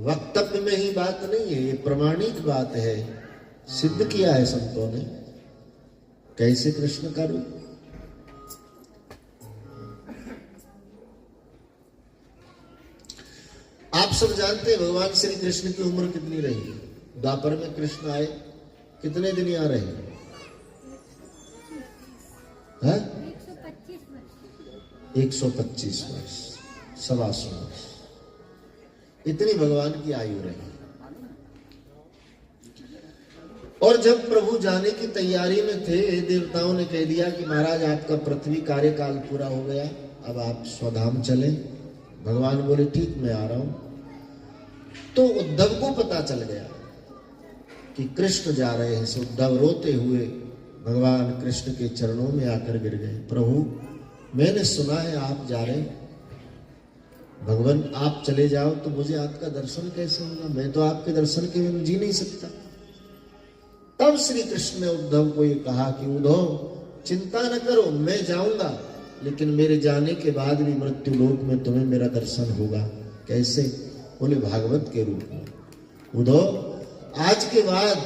वक्तव्य में ही बात नहीं है, ये प्रमाणिक बात है, सिद्ध किया है संतों ने। कैसे कृष्ण का रूप? आप सब जानते हैं भगवान श्री कृष्ण की उम्र कितनी रही? द्वापर में कृष्ण आए, कितने दिन यहाँ रहे? 125 वर्ष, 125 वर्ष, इतनी भगवान की आयु रही। और जब प्रभु जाने की तैयारी में थे, देवताओं ने कह दिया कि महाराज आपका पृथ्वी कार्यकाल पूरा हो गया, अब आप स्वधाम चलें। भगवान बोले ठीक, मैं आ रहा हूं। तो उद्धव को पता चल गया कि कृष्ण जा रहे हैं। सो उद्धव रोते हुए भगवान कृष्ण के चरणों में आकर गिर गए। प्रभु, मैंने सुना है आप जा रहे हैं। भगवान, आप चले जाओ तो मुझे आपका दर्शन कैसे होगा? मैं तो आपके दर्शन के बिना जी नहीं सकता। तब श्री कृष्ण ने उद्धव को ये कहा कि उद्धव, चिंता न करो, मैं जाऊंगा, लेकिन मेरे जाने के बाद भी मृत्यु लोक में तुम्हें मेरा दर्शन होगा। कैसे? बोले भागवत के रूप में। उद्धव, आज के बाद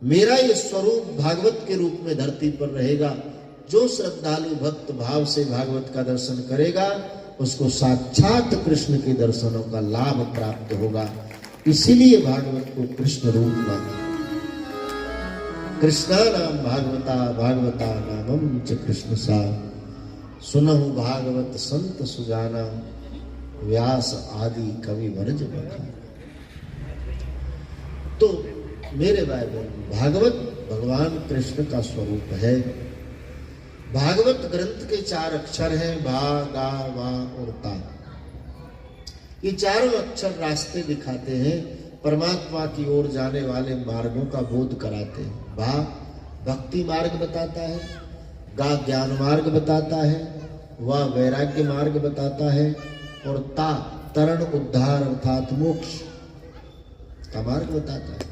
मेरा ये स्वरूप भागवत के रूप में धरती पर रहेगा। जो श्रद्धालु भक्त भाव से भागवत का दर्शन करेगा, उसको साक्षात कृष्ण के दर्शनों का लाभ प्राप्त होगा। इसीलिए भागवत को कृष्ण रूप माना। कृष्णा नाम भागवता, भागवता नामम च कृष्ण सा। सुनहु भागवत संत सुजाना, व्यास आदि कवि बरज बखाना। तो मेरे भाई बहन, भागवत भगवान कृष्ण का स्वरूप है। भागवत ग्रंथ के 4 अक्षर हैं, भा, गा, वा और ता। ये चारों अक्षर रास्ते दिखाते हैं, परमात्मा की ओर जाने वाले मार्गों का बोध कराते हैं। भा भक्ति मार्ग बताता है, गा ज्ञान मार्ग बताता है, वा वैराग्य मार्ग बताता है, और ता तरण उद्धार अर्थात मोक्ष का मार्ग बताता है।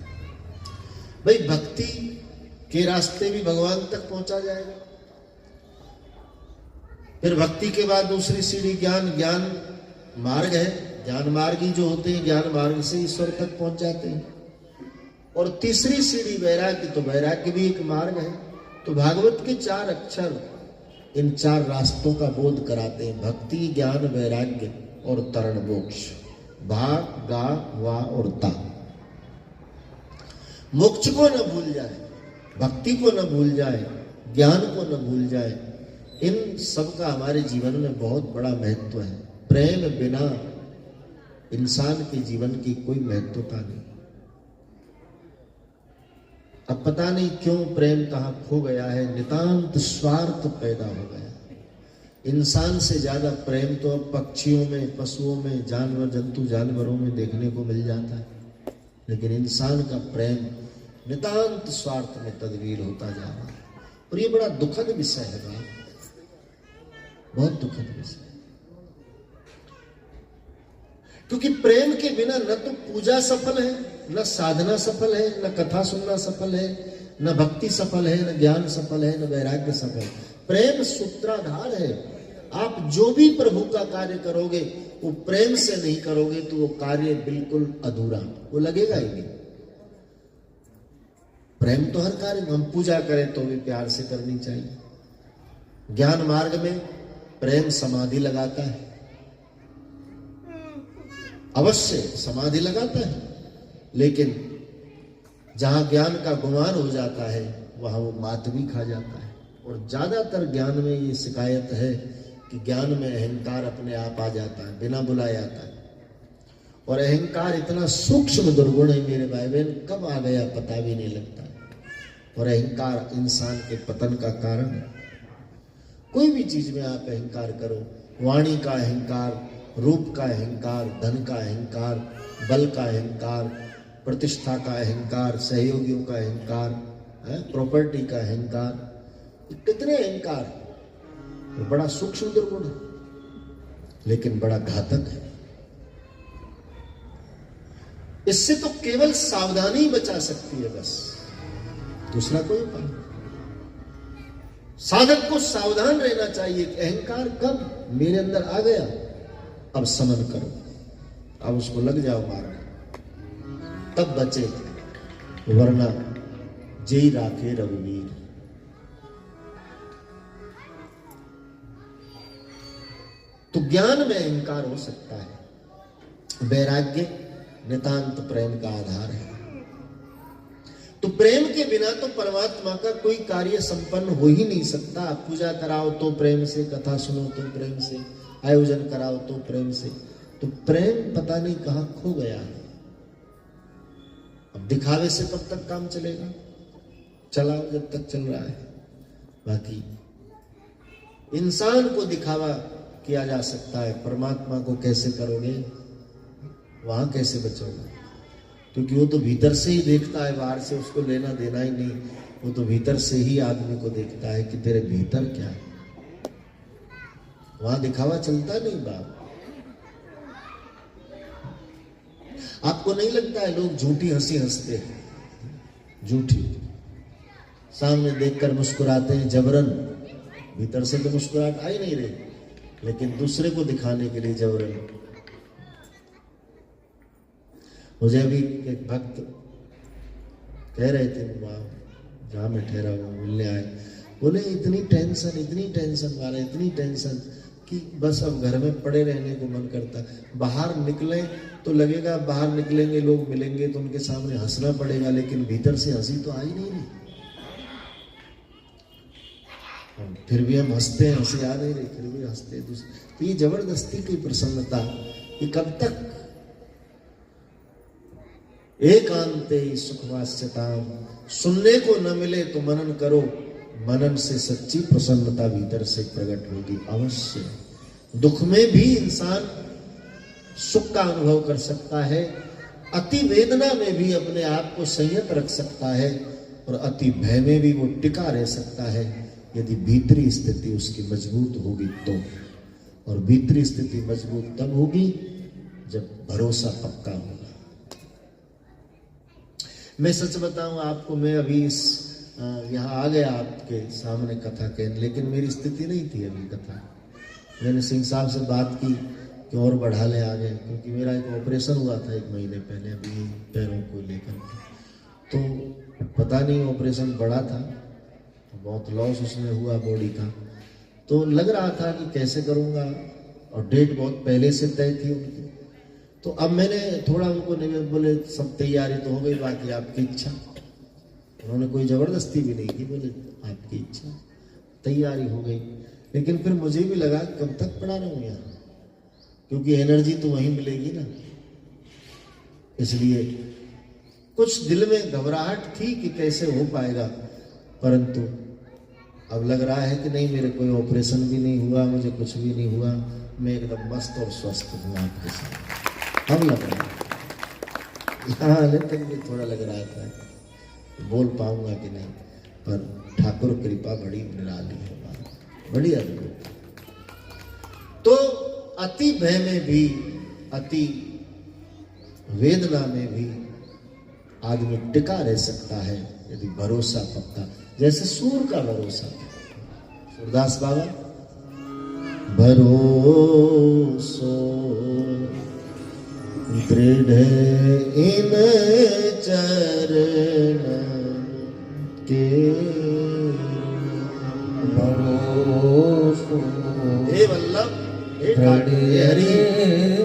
भाई, भक्ति के रास्ते भी भगवान तक पहुंचा जाएगा। फिर भक्ति के बाद दूसरी सीढ़ी ज्ञान, ज्ञान मार्ग है। ज्ञान मार्गी जो होते हैं, ज्ञान मार्ग से ईश्वर तक पहुंच जाते हैं। और तीसरी सीढ़ी वैराग्य, तो वैराग्य भी एक मार्ग है। तो भागवत के 4 अक्षर इन 4 रास्तों का बोध कराते हैं, भक्ति, ज्ञान, वैराग्य और तरण मोक्ष। भाग, गा, वा और ता। मोक्ष को न भूल जाए, भक्ति को न भूल जाए, ज्ञान को न भूल जाए। इन सब का हमारे जीवन में बहुत बड़ा महत्व है। प्रेम बिना इंसान के जीवन की कोई महत्वता नहीं। अब पता नहीं क्यों प्रेम कहां खो गया है, नितांत स्वार्थ पैदा हो गया। इंसान से ज्यादा प्रेम तो अब पक्षियों में, पशुओं में, जानवर जंतु जानवरों में देखने को मिल जाता है, लेकिन इंसान का प्रेम नितांत स्वार्थ में तदवीर होता जा रहा है। और ये बड़ा दुखद विषय है बात, बहुत दुखद विषय। क्योंकि प्रेम के बिना न तो पूजा सफल है, न साधना सफल है, न कथा सुनना सफल है, न भक्ति सफल है, न ज्ञान सफल है, न वैराग्य सफल है। प्रेम सूत्राधार है। आप जो भी प्रभु का कार्य करोगे, वो प्रेम से नहीं करोगे तो वो कार्य बिल्कुल अधूरा, वो लगेगा ही नहीं। प्रेम तो हर कार्य में, हम पूजा करें तो भी प्यार से करनी चाहिए। ज्ञान मार्ग में प्रेम समाधि लगाता है, अवश्य समाधि लगाता है, लेकिन जहां ज्ञान का गुमान हो जाता है वहां वो मात भी खा जाता है। और ज्यादातर ज्ञान में ये शिकायत है कि ज्ञान में अहंकार अपने आप आ जाता है, बिना बुलाए आता है। और अहंकार इतना सूक्ष्म दुर्गुण है मेरे भाई बहन, कब आ गया पता भी नहीं लगता। और अहंकार इंसान के पतन का कारण है। कोई भी चीज में आप अहंकार करो, वाणी का अहंकार, रूप का अहंकार, धन का अहंकार, बल का अहंकार, प्रतिष्ठा का अहंकार, सहयोगियों का अहंकार, प्रॉपर्टी का अहंकार, कितने अहंकार, वो बड़ा सूक्ष्म दुर्गुण है। लेकिन बड़ा घातक है। इससे तो केवल सावधानी बचा सकती है, बस दूसरा कोई उपाय नहीं। साधक को सावधान रहना चाहिए कि अहंकार कब मेरे अंदर आ गया, अब समन करो, अब उसको लग जाओ मारने, तब बचे, वरना जय राखे रघुवीर। तो ज्ञान में अहंकार हो सकता है, वैराग्य नितांत प्रेम का आधार है। तो प्रेम के बिना तो परमात्मा का कोई कार्य संपन्न हो ही नहीं सकता। आप पूजा कराओ तो प्रेम से, कथा सुनो तो प्रेम से, आयोजन कराओ तो प्रेम से। तो प्रेम पता नहीं कहां खो गया है। अब दिखावे से कब तक काम चलेगा, चलाओ जब तक चल रहा है। बाकी इंसान को दिखावा किया जा सकता है, परमात्मा को कैसे करोगे, वहां कैसे बचोगे? क्योंकि वो तो भीतर से ही देखता है, बाहर से उसको लेना देना ही नहीं। वो तो भीतर से ही आदमी को देखता है कि तेरे भीतर क्या है, वहां दिखावा चलता नहीं। बाप, आपको नहीं लगता है लोग झूठी हंसी हंसते हैं, झूठी सामने देखकर मुस्कुराते हैं जबरन, भीतर से तो मुस्कुराहट आ ही नहीं रही, लेकिन दूसरे को दिखाने के लिए जबरन। मुझे अभी एक भक्त कह रहे थे, वहां जहां मैं ठहरा हुआ मिलने आए, बोले इतनी टेंशन वाला, इतनी टेंशन कि बस अब घर में पड़े रहने को मन करता। बाहर निकले तो लगेगा, बाहर निकलेंगे लोग मिलेंगे तो उनके सामने हंसना पड़ेगा, लेकिन भीतर से हंसी तो आ ही नहीं रही। फिर भी हम हंसते हैं, हंसी आ नहीं रही, फिर भी हंसते हैं। तो ये जबरदस्ती की प्रसन्नता, ये कब तक? एकांते सुखवास्यताम, सुनने को न मिले तो मनन करो, मनन से सच्ची प्रसन्नता भीतर से प्रकट होगी अवश्य। दुख में भी इंसान सुख का अनुभव कर सकता है, अति वेदना में भी अपने आप को संयत रख सकता है, और अति भय में भी वो टिका रह सकता है, यदि भीतरी स्थिति उसकी मजबूत होगी तो। और भीतरी स्थिति मजबूत तब होगी जब भरोसा पक्का होगा। मैं सच बताऊं आपको, मैं अभी यहाँ आ गया आपके सामने कथा कहने, लेकिन मेरी स्थिति नहीं थी अभी कथा। मैंने सिंह साहब से बात की कि और बढ़ा ले आगे, क्योंकि मेरा एक ऑपरेशन हुआ था 1 महीने पहले, अभी पैरों को लेकर। तो पता नहीं ऑपरेशन बड़ा था, बहुत लॉस उसमें हुआ बॉडी का। तो लग रहा था कि कैसे करूँगा, और डेट बहुत पहले से तय थी उनकी। तो अब मैंने थोड़ा उनको बोले सब तैयारी तो हो गई, बाकी आपकी इच्छा। उन्होंने कोई जबरदस्ती भी नहीं की, बोले आपकी इच्छा, तैयारी हो गई। लेकिन फिर मुझे भी लगा कब तक पड़ा रहूं यहाँ, क्योंकि एनर्जी तो वहीं मिलेगी ना। इसलिए कुछ दिल में घबराहट थी कि कैसे हो पाएगा, परंतु अब लग रहा है कि नहीं, मेरे कोई ऑपरेशन भी नहीं हुआ, मुझे कुछ भी नहीं हुआ, मैं एकदम मस्त और स्वस्थ हूँ आपके साथ। अब लग रहा है, यहाँ आने तक भी थोड़ा लग रहा था बोल पाऊंगा कि नहीं, पर ठाकुर कृपा बड़ी निराली है, बड़ी अद्भुत। तो अति भय में भी, अति वेदना में भी आदमी टिका रह सकता है यदि भरोसा पक्का, जैसे सूर का भरोसा। सूरदास बाबा, भरोसो दृढ़ इन चरण के, भरोसो हे वल्लभ, हे हरि,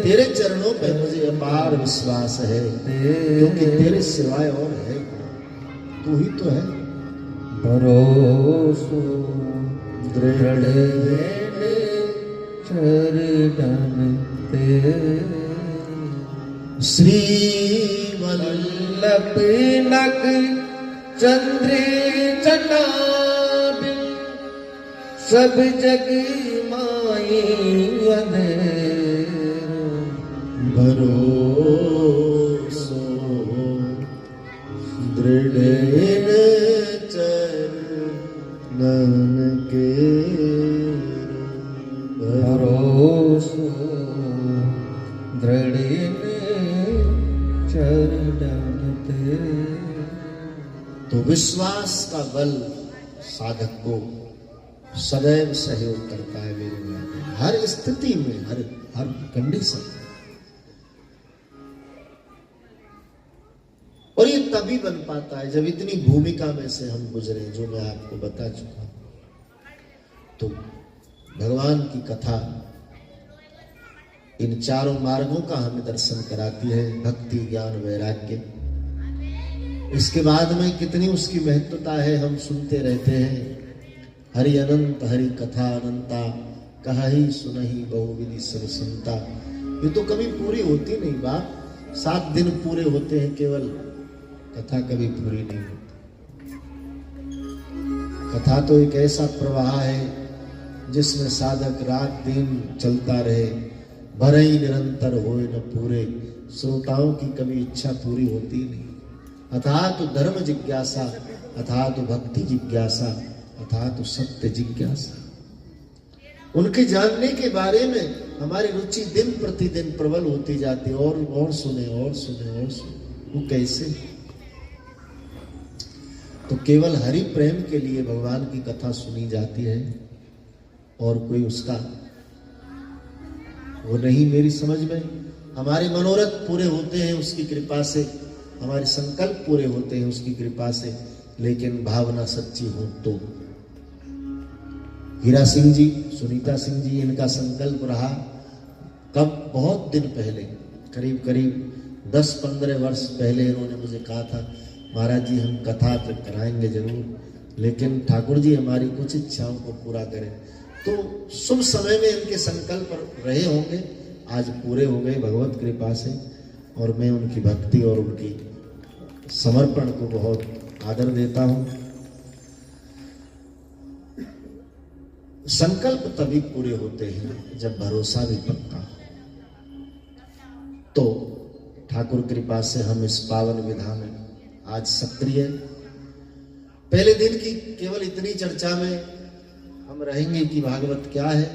तेरे चरणों पे मुझे अपार विश्वास है, क्योंकि तेरे सिवाय और है, तू ही तो है। भरोसो दृढ़ चरण ते, श्री वल्लभ नक चंद्र जटाबिन, सब जग माई अंधेर, भरोसो दृढ़ चरण के, भरोसो तो विश्वास का बल साधक को सदैव सहयोग करता है मेरे भाई, हर स्थिति में, हर कंडीशन में। और ये तभी बन पाता है जब इतनी भूमिका में से हम गुजरे, जो मैं आपको बता चुका हूं। तो भगवान की कथा इन चारों मार्गों का हमें दर्शन कराती है, भक्ति, ज्ञान, वैराग्य। इसके बाद में कितनी उसकी महत्वता है हम सुनते रहते हैं। हरि अनंत हरि कथा अनंता, कहि सुनहि बहुविधि सब संता। ये तो कभी पूरी होती नहीं बाप, 7 दिन पूरे होते हैं केवल, कथा कभी पूरी नहीं होती। कथा तो एक ऐसा प्रवाह है जिसमें साधक रात दिन चलता रहे, भरे ही निरंतर होए न पूरे। श्रोताओं की कभी इच्छा पूरी होती नहीं। अथा तो धर्म जिज्ञासा, अथा तो भक्ति जिज्ञासा, अथा तो सत्य जिज्ञासा। उनके जानने के बारे में हमारी रुचि दिन प्रतिदिन प्रबल होती जाती है, और सुने और सुने और सुने। वो कैसे? तो केवल हरि प्रेम के लिए भगवान की कथा सुनी जाती है, और कोई उसका वो नहीं। मेरी समझ में हमारे मनोरथ पूरे होते हैं उसकी कृपा से, हमारे संकल्प पूरे होते हैं उसकी कृपा से, लेकिन भावना सच्ची हो तो। हीरा सिंह जी, सुनीता सिंह जी, इनका संकल्प रहा कब, बहुत दिन पहले, करीब करीब 10-15 वर्ष पहले इन्होंने मुझे कहा था, महाराज जी हम कथा तो कराएंगे जरूर, लेकिन ठाकुर जी हमारी कुछ इच्छाओं को पूरा करें। तो शुभ समय में इनके संकल्प रहे होंगे, आज पूरे हो गए भगवत कृपा से। और मैं उनकी भक्ति और उनकी समर्पण को बहुत आदर देता हूं। संकल्प तभी पूरे होते हैं जब भरोसा भी पक्का हो। तो ठाकुर कृपा से हम इस पावन विधा में आज सक्रिय, पहले दिन की केवल इतनी चर्चा में हम रहेंगे कि भागवत क्या है,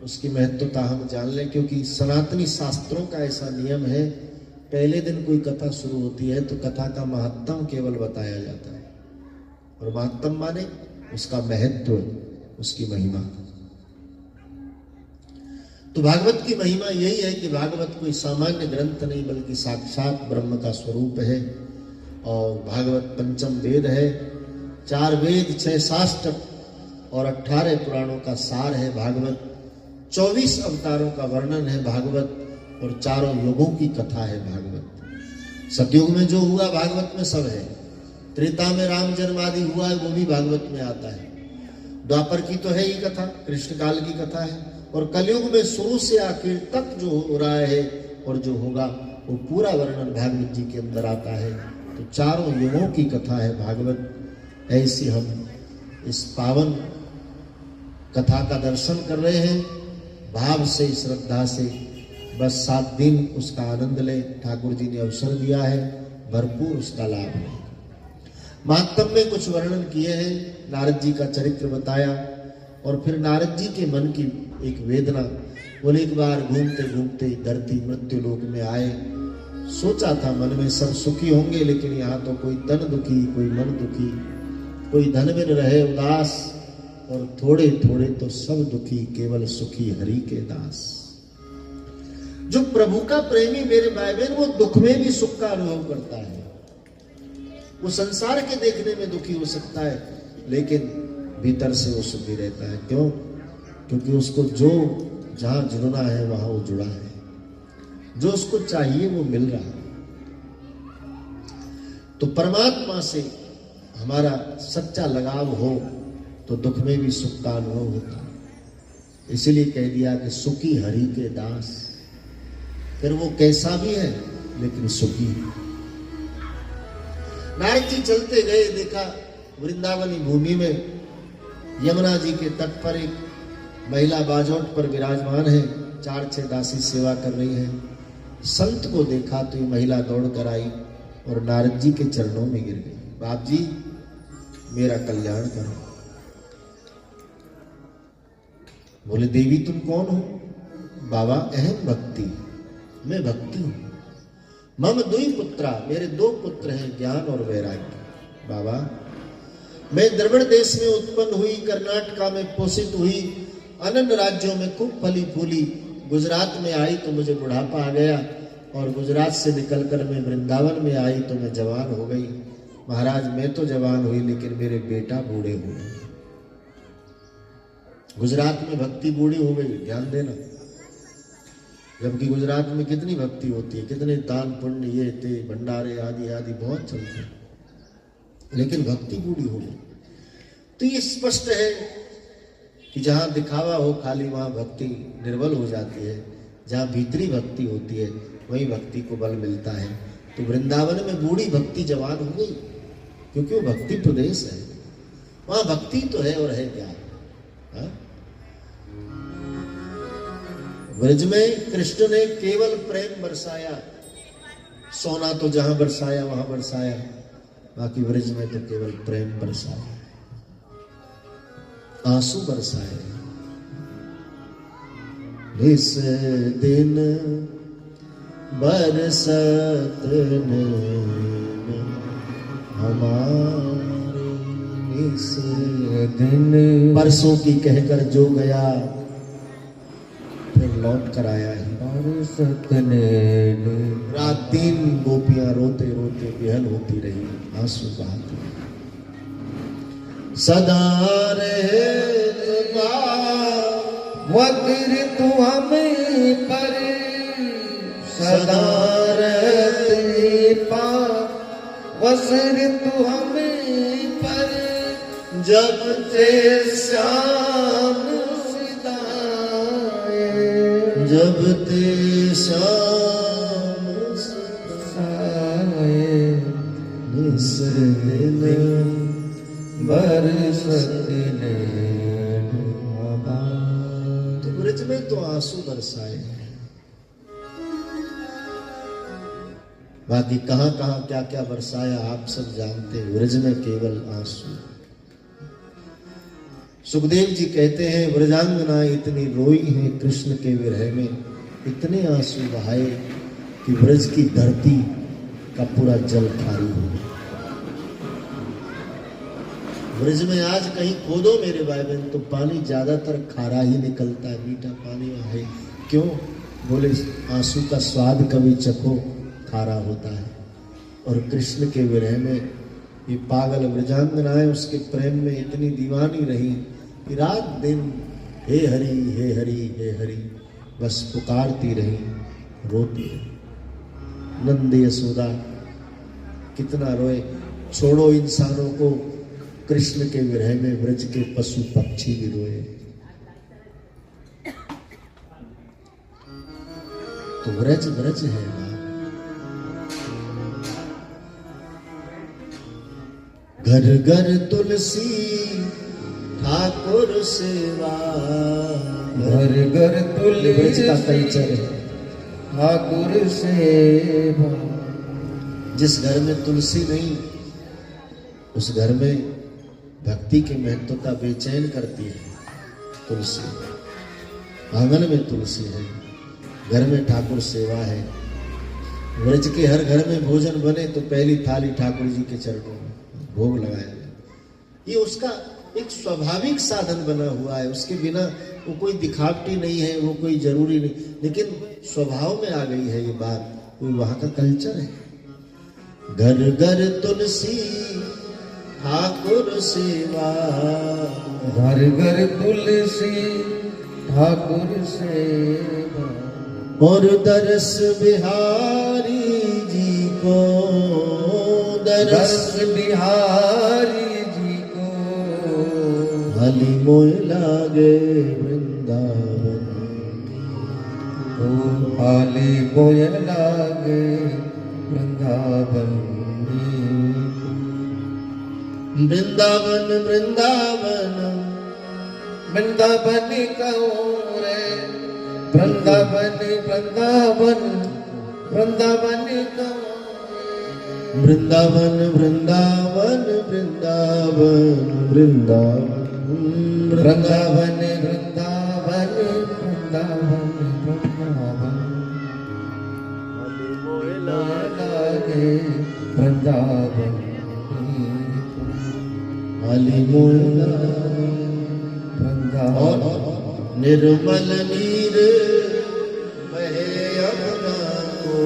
उसकी महत्वता हम जान लें। क्योंकि सनातनी शास्त्रों का ऐसा नियम है, पहले दिन कोई कथा शुरू होती है तो कथा का महत्तम केवल बताया जाता है। और महत्तम माने उसका महत्व, उसकी महिमा। तो भागवत की महिमा यही है कि भागवत कोई सामान्य ग्रंथ नहीं, बल्कि साक्षात ब्रह्म का स्वरूप है। और भागवत पंचम वेद है, 4 वेद, 6 शास्त्र और 18 पुराणों का सार है भागवत। 24 अवतारों का वर्णन है भागवत, और चारों युगों की कथा है भागवत। सतयुग में जो हुआ भागवत में सब है, त्रेता में राम जन्म आदि हुआ है वो भी भागवत में आता है, द्वापर की तो है ही कथा, कृष्ण काल की कथा है, और कलयुग में शुरू से आखिर तक जो हो रहा है और जो होगा वो पूरा वर्णन भागवत जी के अंदर आता है। तो चारों युगों की कथा है भागवत। ऐसी हम इस पावन कथा का दर्शन कर रहे हैं, भाव से, श्रद्धा से। बस 7 दिन उसका आनंद ले, ठाकुर जी ने अवसर दिया है, भरपूर उसका लाभ है। महात्म में कुछ वर्णन किए हैं, नारद जी का चरित्र बताया, और फिर नारद जी के मन की एक वेदना। बोले एक बार घूमते घूमते धरती मृत्यु लोक में आए, सोचा था मन में सब सुखी होंगे, लेकिन यहाँ तो कोई तन दुखी, कोई मन दुखी, कोई धन में रहे उदास, और थोड़े थोड़े तो सब दुखी, केवल सुखी हरि के दास। जो प्रभु का प्रेमी मेरे भाई बहन, वो दुख में भी सुख का अनुभव करता है। वो संसार के देखने में दुखी हो सकता है, लेकिन भीतर से वो सुखी रहता है। क्यों? क्योंकि उसको जो जहां जुड़ना है वहां वो जुड़ा है, जो उसको चाहिए वो मिल रहा है। तो परमात्मा से हमारा सच्चा लगाव हो तो दुख में भी सुख का अनुभव होता है। इसीलिए कह दिया कि सुखी हरि के दास। फिर वो कैसा भी है लेकिन सुखी है। नारद जी चलते गए, देखा वृंदावनी भूमि में यमुना जी के तट पर एक महिला बाजोट पर विराजमान है, 4-6 दासी सेवा कर रही है। संत को देखा तो ये महिला दौड़ कर आई और नारद जी के चरणों में गिर गई। बाप जी मेरा कल्याण करो। बोले देवी तुम कौन हो? बाबा अहम भक्ति, मैं भक्ति हूं। मम दुई पुत्रा, मेरे 2 पुत्र हैं, ज्ञान और वैराग्य। बाबा मैं द्रविड़ देश में उत्पन्न हुई, कर्नाटका में पोषित हुई, अनन्य राज्यों में खूब फली फूली, गुजरात में आई तो मुझे बुढ़ापा आ गया, और गुजरात से निकलकर मैं वृंदावन में आई तो मैं जवान हो गई। महाराज मैं तो जवान हुई लेकिन मेरे बेटा बूढ़े हुए। गुजरात में भक्ति बूढ़ी हो गई, ध्यान देना। जबकि गुजरात में कितनी भक्ति होती है, कितने दान पुण्य ये थे, भंडारे आदि आदि बहुत चलते हैं, लेकिन भक्ति बूढ़ी हो गई। तो ये स्पष्ट है कि जहां दिखावा हो खाली वहां भक्ति निर्बल हो जाती है, जहां भीतरी भक्ति होती है वही भक्ति को बल मिलता है। तो वृंदावन में बूढ़ी भक्ति जवान हो गई, क्योंकि वो भक्ति प्रदेश है, वहां भक्ति तो है और है क्या। हा? ब्रज में कृष्ण ने केवल प्रेम बरसाया, सोना तो जहां बरसाया वहां बरसाया, बाकी ब्रज में तो केवल प्रेम बरसाया, आंसू बरसाए। इस दिन बरसत नैन हमारे, इस दिन परसों की कहकर जो गया फिर लौट कर आया ही। बरसत नैन रात दिन गोपियां रोते रोते बेहल होती रही, आंसू बहाती। सदा रहे वक्र तू हम पर, सदा रहते पा वसर तू हम पर, जब ते श्याम सिदाए, जब ते शाम साए। निस दिन बरसत नैन हमारे। तो ब्रज में तो आंसू बरसाए, बाकी कहां कहां क्या क्या बरसाया आप सब जानते हैं। ब्रज में केवल आंसू। सुखदेव जी कहते हैं ब्रजांगना इतनी रोई है कृष्ण के विरह में, इतने आंसू बहाए कि ब्रज की धरती का पूरा जल खारी हो गया। ब्रज में आज कहीं खोदो मेरे भाई बहन तो पानी ज्यादातर खारा ही निकलता है, मीठा पानी वहां है। क्यों? बोले आंसू का स्वाद कभी चखो, खारा होता है। और कृष्ण के विरह में ये पागल ब्रजांगनाएं उसके प्रेम में इतनी दीवानी रही कि रात दिन हे हरि हे हरि हे हरि बस पुकारती रही, रोती रही। नंद यशोदा कितना रोए, छोड़ो इंसानों को, कृष्ण के विरह में ब्रज के पशु पक्षी भी रोए। तो ब्रज ब्रज है ना। घर घर तुलसी ठाकुर सेवा, घर घर ब्रज का कल्चर है। ठाकुर सेवा। जिस घर में तुलसी नहीं उस घर में भक्ति की महत्वता बेचैन करती है। तुलसी, आंगन में तुलसी है, घर में ठाकुर सेवा है। ब्रज के हर घर में भोजन बने तो पहली थाली ठाकुर जी के चरणों में भोग लगाया जाए। ये उसका एक स्वाभाविक साधन बना हुआ है, उसके बिना वो कोई दिखावटी नहीं है, वो कोई जरूरी नहीं, लेकिन स्वभाव में आ गई है ये बात, वो वहां का कल्चर है। घर घर तुलसी ठाकुर सेवा, घर घर तुलसी ठाकुर सेवा। और दरस बिहारी जी को, दरस बिहारी जी को, हली मोय लागे वृंदावन। ओ हाली मोय लागे वृंदावन। वृंदावन वृंदावन वृंदावन कहूँ रे, वृंदावन वृंदावन वृंदावन कहूँ। वृंदावन वृंदावन वृंदावन वृंदावन वृंदावन वृंदावन वृंदावन वृंदावन। लागे वृंदावन। हाली मोला वृंदावन और निर्मल नीर बहे यमुना को,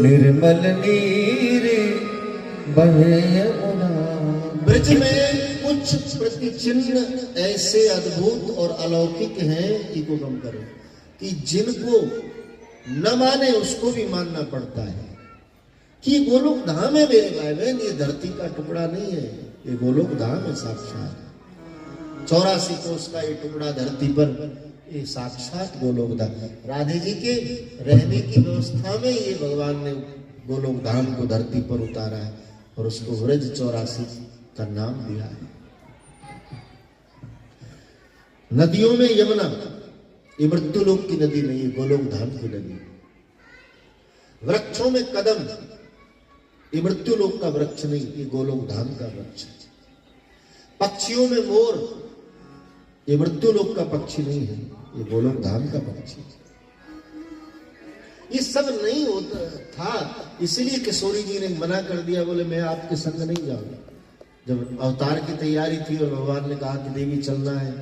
निर्मल नीर बहे यमुना। ब्रज में कुछ प्रतिचिन्ह ऐसे अद्भुत और अलौकिक हैं कि को कम करो कि जिनको न माने उसको भी मानना पड़ता है कि गोलोक धाम है मेरे भाई बहन, ये धरती का टुकड़ा नहीं है, ये गोलोक धाम है साक्षात। 84 कोस का ये टुकड़ा धरती पर, ये साक्षात गोलोक धाम। राधे जी के रहने की व्यवस्था में ये भगवान ने गोलोक धाम को धरती पर उतारा है और उसको व्रज 84 का नाम दिया है। नदियों में यमुना, ये मृत्युलोक की नदी नहीं है, गोलोक धाम की नदी। वृक्षों में कदम, ये मृत्युलोक का वृक्ष नहीं, ये गोलोक धाम का वृक्ष। पक्षियों में मोर, ये मृत्युलोक का पक्षी नहीं है, ये गोलोक धाम का पक्षी। ये सब नहीं होता था, इसलिए किशोरी जी ने मना कर दिया, बोले मैं आपके संग नहीं जाऊंगा। जब अवतार की तैयारी थी और भगवान ने कहा कि देवी चलना है,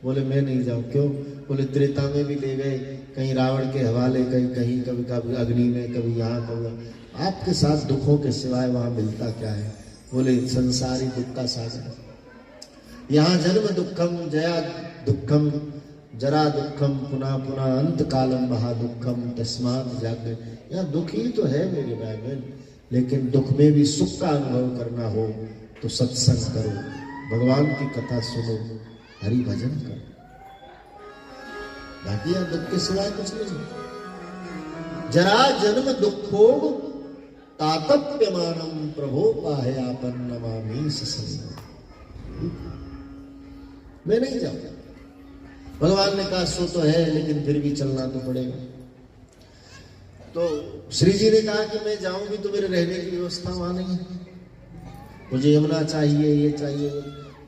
बोले मैं नहीं जाऊं। क्यों? बोले त्रेता में भी ले गए, कहीं रावण के हवाले, कहीं कभी कभी अग्नि में, कभी यहाँ कभी। आपके साथ दुखों के सिवाय वहां मिलता क्या है? बोले संसारी दुख का सागर, यहाँ जन्म दुखम जया दुखम जरा दुखम पुनः पुनः अंत कालम महा दुखम तस्मात् जागे। यहाँ दुख ही तो है मेरे भाई बहन, लेकिन दुख में भी सुख का अनुभव करना हो तो सत्संग करो, भगवान की कथा सुनो, हरि भजन करो। बाकी यहाँ दुख के सिवाय कुछ नहीं। जरा जन्म दुखो तातप्यमानम प्रभो पाहे आपन नमामि ससंग। मैं नहीं जाऊंगा, भगवान ने कहा सो तो है, लेकिन फिर भी चलना तो पड़ेगा। तो श्री जी ने कहा कि मैं जाऊंगी तो मेरे रहने की व्यवस्था वहां नहीं है, मुझे यमुना चाहिए, ये चाहिए।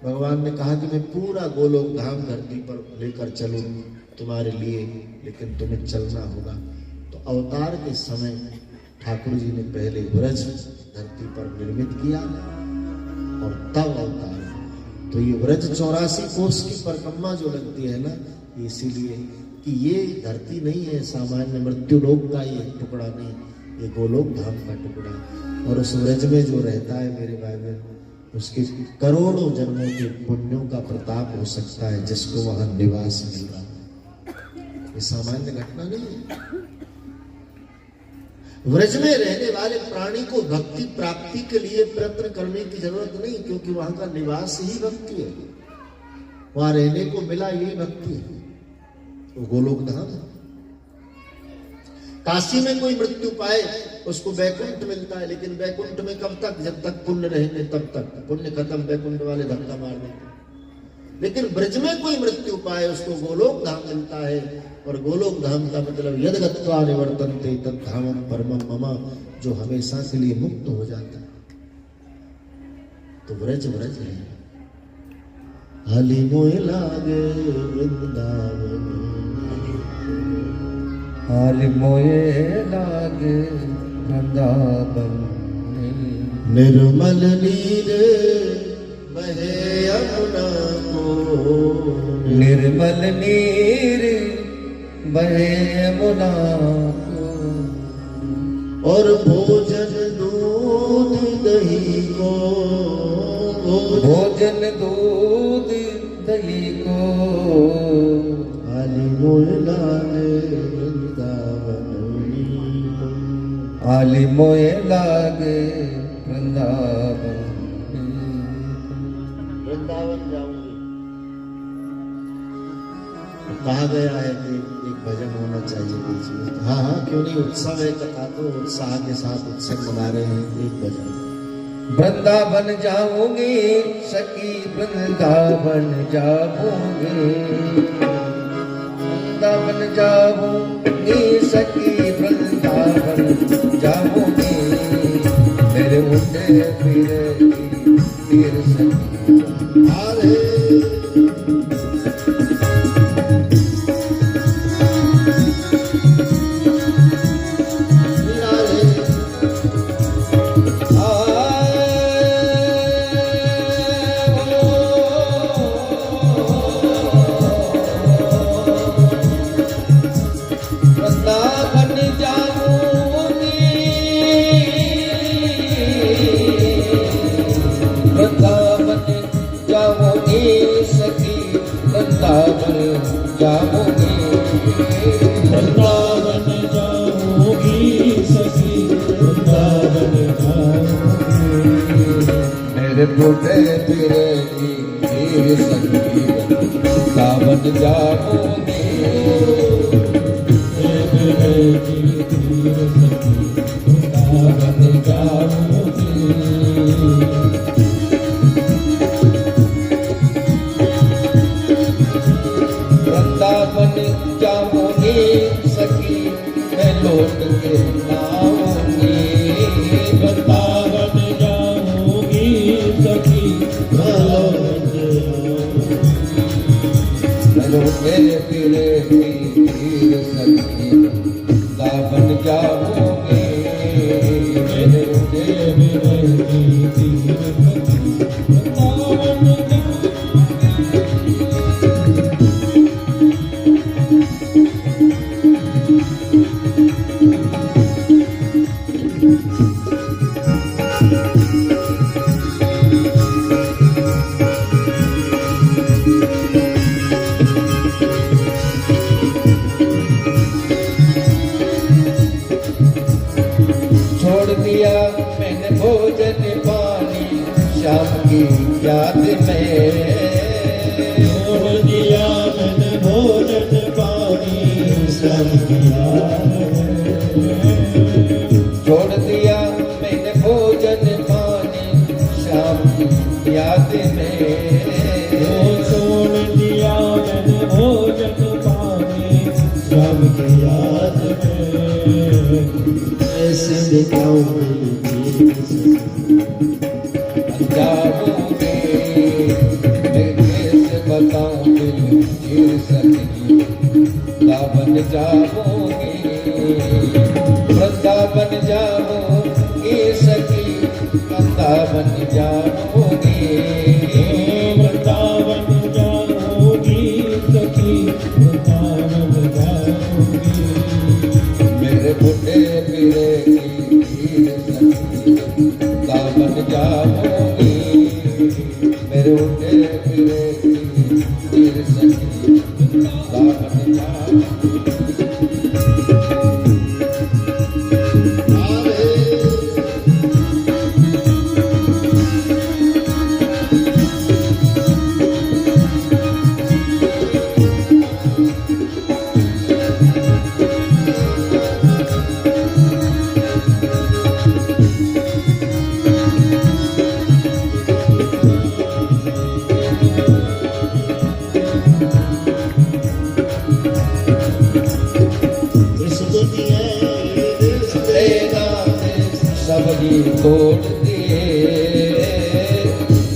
भगवान ने कहा कि मैं पूरा गोलोक धाम धरती पर लेकर चलूं तुम्हारे लिए, लेकिन तुम्हें चलना होगा। तो अवतार के समय ठाकुर जी ने पहले व्रज धरती पर निर्मित किया और तब अवतार। तो ये व्रज 84 कोस की परिक्रमा जो लगती है ना, इसीलिए कि ये धरती नहीं है सामान्य मृत्युलोक का ये टुकड़ा नहीं, ये गोलोक धाम का टुकड़ा। और उस व्रज में जो रहता है मेरे भाई बहन, उसके करोड़ों जन्मों के पुण्यों का प्रताप हो सकता है जिसको वहां निवास मिल रहा है। ये सामान्य घटना नहीं है। व्रज में रहने वाले प्राणी को भक्ति प्राप्ति के लिए प्रयत्न करने की जरूरत नहीं, क्योंकि वहां का निवास ही भक्ति है, वहां रहने को मिला यही भक्ति है, वो गोलोक धाम है। काशी में कोई मृत्यु पाए उसको वैकुंठ मिलता है, लेकिन वैकुंठ में कब तक? जब तक पुण्य रहेंगे तब तक, पुण्य खत्म वैकुंठ वाले धक्का मार देते। लेकिन ब्रज में कोई मृत्यु पाए उसको गोलोक धाम मिलता है, और गोलोक धाम का मतलब यद गत्वा निवर्तन्ते तद धामम परमम मम, जो हमेशा के लिए मुक्त हो जाता है। तो ब्रज ब्रज है। हाली मोहि लागे वृंदावन, हाली मोहे लागे वृंदावन। निर्मल नीर बहे यमुना को, निर्मल नीर बहे यमुना को, और भोजन दूध दही को, भोजन दूध दही को। हाली मोहि लागे वृंदावन, हाली मोहे लागे वृंदावन। वृंदावन जाऊंगी। कहा गया है कि एक भजन होना चाहिए बीच में। हाँ हाँ, क्यों नहीं, उत्सव है, कथा तो उत्साह के साथ उत्सव मना रहे हैं। एक भजन। वृंदावन जाऊंगी सखी, वृंदावन जाऊंगी, वृंदावन जाऊंगी सखी, वृंदावन जाऊंगी। मेरे उठे फिरे फिर सखी आले वृंदावन जाओगी सखी वृंदावन जाओगी वृंदावन जाओगी सखी वृंदावन जाओगी मेरे बूढ़े पीरे की हीर सखी वृंदावन जाओगी मेरे की तीर सखी वृंदावन जाओगी वृंदावन जाओगी सखी मैं लौट के आऊंगी वृंदावन जाओगी सखी चलो मेरे पीरे की हीर सखी वृंदावन जाओगी मेरे मेरे की तीर सखी वृंदावन छोड़ दिया मैंने भोजन पानी शाम की याद में छोड़ दिया मैंने भोजन पानी सब किया छोड़ दिया मैंने भोजन पानी शाम की याद में छोड़ दिया मैंने भोजन पानी सब की याद में ऐसे दिखाऊं जाओगे मैं कैसे बताऊं दिल गिर सकी वृंदावन जाओगी वृंदावन जाओगी सखी वृंदावन जाओगी वृंदावन जाओगी सखी वृंदावन जाओगी मेरे बुढ़े पीरे की हीर सखी वृंदावन जाओगी मेरे बुढ़े पीरे की हीर सखी वृंदावन जाओगी इस दुनिया सब ही तोड़ दिए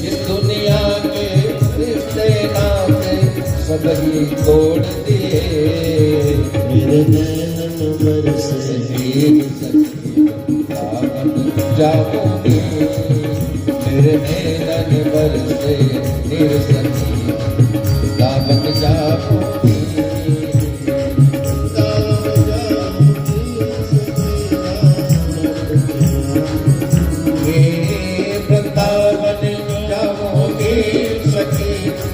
इस दुनिया के रिश्ते नाते सब ही तोड़ दिए मेरे नैनन बरसे हीर सखी वृंदावन जाओगी मेरे नैनन बरसे हीर सखी वृंदावन जाओगी वृंदावन जाओगी सखी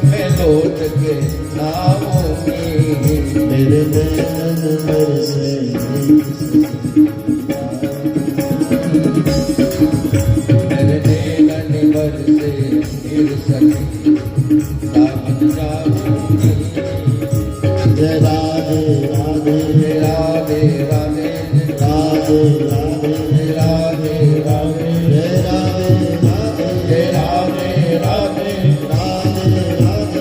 मैं लौट के आऊंगी मेरे नैनन बरसे मेरे नैनन बरसे हीर सखी वृंदावन जाऊंगी जय राधे राधे राधे राधे राधे राधे राधे राधे जय राधे राधे जय राधे राधे राधे राधे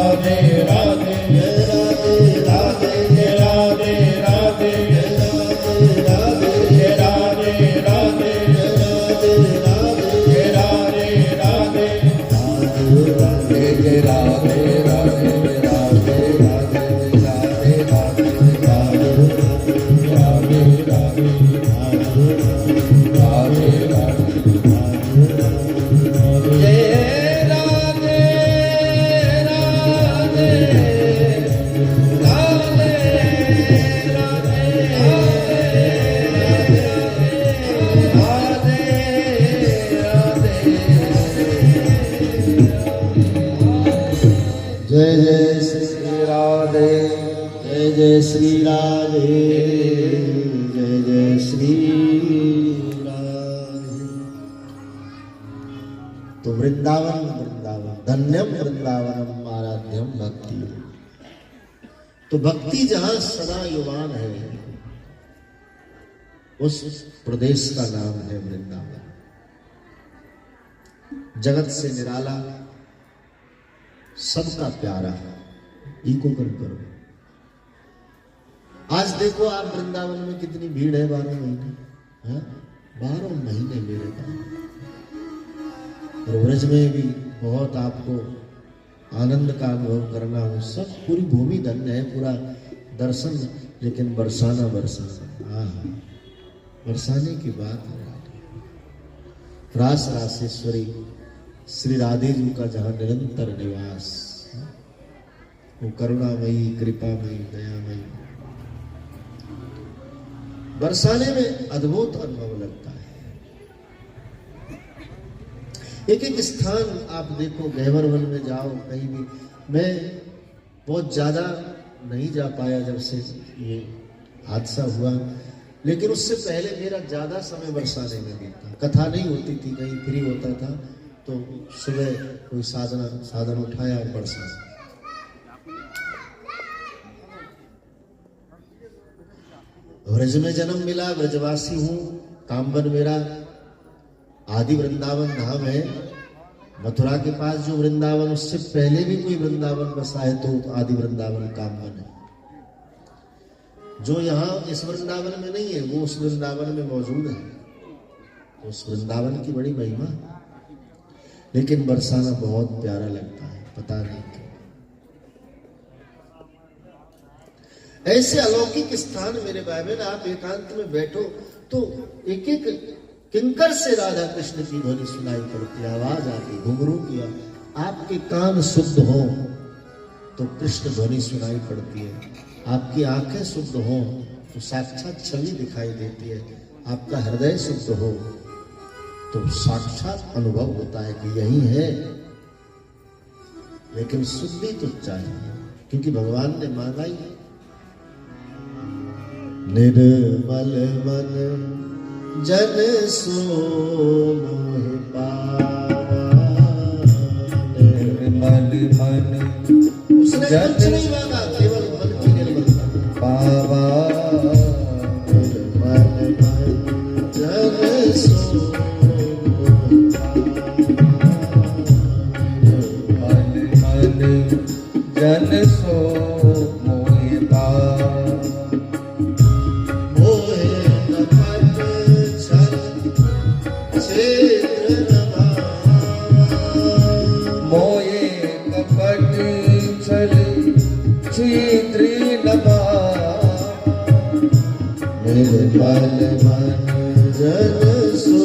राधे राधे जय राधे राधे जय राधे राधे जय राधे राधे जय राधे राधे जय राधे राधे जय राधे राधे जय श्री राधे, जय जय श्री राधे। तो वृंदावन वृंदावन धन्यम वृंदावनम आराध्यम भक्ति। तो भक्ति जहां सदा युवान है उस प्रदेश का नाम है वृंदावन। जगत से निराला, सबका प्यारा, इको करो। आज देखो आप वृंदावन में कितनी भीड़ है 12 महीने, 12 महीने मेरे पास। और ब्रज में भी बहुत आपको आनंद का अनुभव करना हो, सब पूरी भूमि धन्य है, पूरा दर्शन। लेकिन बरसाना बरसाना, बरसाने की बात है। रास रासेश्वरी श्री राधे जी का जहां निरंतर निवास, वो करुणामयी, कृपामयी, दयामयी। बरसाने में अद्भुत अनुभव लगता है। एक एक स्थान आप देखो, गहवर वन में जाओ, कहीं भी। मैं बहुत ज्यादा नहीं जा पाया जब से ये हादसा हुआ, लेकिन उससे पहले मेरा ज्यादा समय बरसाने में बीता। कथा नहीं होती थी, कहीं फ्री होता था तो सुबह कोई साधन उठाया और बरसाना। ब्रज में जन्म मिला, ब्रजवासी हूं, कामबन मेरा आदि वृंदावन धाम है। मथुरा के पास जो वृंदावन, उससे पहले भी कोई वृंदावन बसा है तो आदि वृंदावन कामबन है। जो यहाँ इस वृंदावन में नहीं है वो उस वृंदावन में मौजूद है। तो उस वृंदावन की बड़ी महिमा। लेकिन बरसाना बहुत प्यारा लगता है, पता नहीं क्यों। ऐसे अलौकिक स्थान मेरे भाई बहन, आप एकांत में बैठो तो एक एक किंकर से राधा कृष्ण की ध्वनि सुनाई पड़ती, आवाज आती, घुंघरू की। आपके कान शुद्ध हो तो कृष्ण ध्वनि सुनाई पड़ती है। आपकी आंखें शुद्ध हो तो साक्षात छवि दिखाई देती है। आपका हृदय शुद्ध हो तो साक्षात अनुभव होता है कि यही है। लेकिन शुद्धि तो चाहिए, क्योंकि भगवान ने मांगा ही। निर्मल मन जन सो मोहि पावा, निर्मल मन उसने कुछ नहीं मांगा, केवल मन की निर्मलता पावा। निर्मल मन जन सो मोहि पावा, मन जन सो मोहि पावा। मोये कपट छल छिद्र न पावा। निर्मल मन जन सो